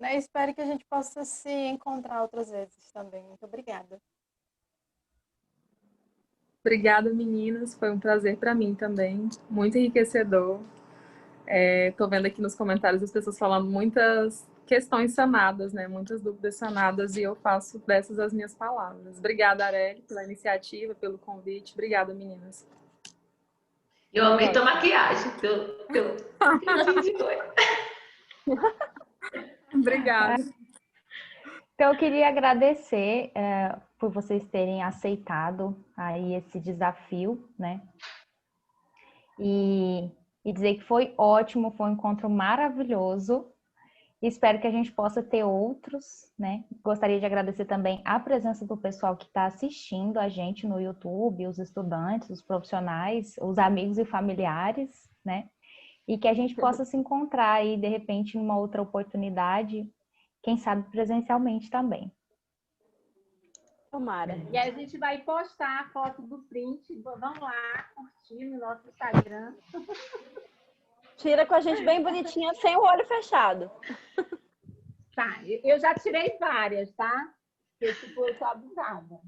né? Espero que a gente possa se encontrar outras vezes também. Muito obrigada. Obrigada, meninas. Foi um prazer para mim também. Muito enriquecedor. Estou vendo aqui nos comentários as pessoas falando muitas questões sanadas, né? Muitas dúvidas sanadas, e eu faço dessas as minhas palavras. Obrigada, Areli, pela iniciativa, pelo convite. Obrigada, meninas. Eu amei tua maquiagem, teu jeitinho de coisa. Obrigada. Então, eu queria agradecer por vocês terem aceitado aí esse desafio, né? E dizer que foi ótimo, foi um encontro maravilhoso. Espero que a gente possa ter outros, né? Gostaria de agradecer também a presença do pessoal que está assistindo a gente no YouTube, os estudantes, os profissionais, os amigos e familiares, né? E que a gente possa se encontrar aí, de repente, numa outra oportunidade, quem sabe presencialmente também. Tomara. E aí a gente vai postar a foto do print. Vamos lá, curtir no nosso Instagram. Tira com a gente bem bonitinha, sem o olho fechado. Tá, eu já tirei várias, tá? Porque, tipo, eu tô abusada.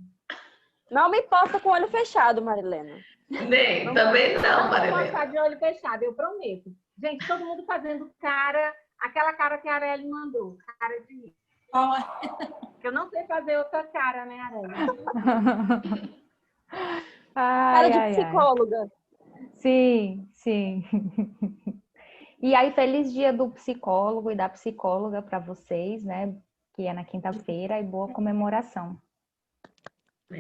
Não me posta com o olho fechado, Marilena. Nem, também não, Não vou Marilena. postar de olho fechado, eu prometo. Gente, todo mundo fazendo cara, aquela cara que a Areli mandou, cara de mim. Que eu não sei fazer outra cara, né, Areli? Cara de psicóloga. Sim, sim. E aí, feliz dia do psicólogo e da psicóloga para vocês, né? Que é na quinta-feira, e boa comemoração.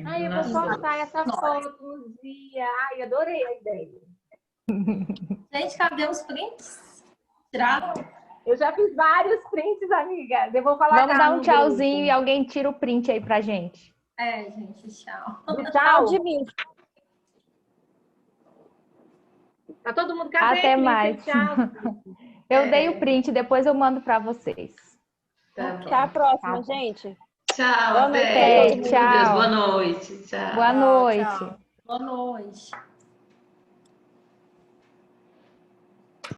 Ai, eu vou postar essa foto um dia. Ai, adorei a ideia. Gente, cadê os prints? Tiraram? Eu já fiz vários prints, amiga. Eu vou falar. Vamos dar um tchauzinho e alguém tira o print aí pra gente. Gente, tchau. Tchau de mim. Tá todo mundo? Cadê? Até mais. Tchau. Eu dei o print, depois eu mando pra vocês. Tá Até a próxima, gente. Tchau, Boa até. noite. Tchau. Boa noite. Tchau. Boa noite. Tchau. Boa noite.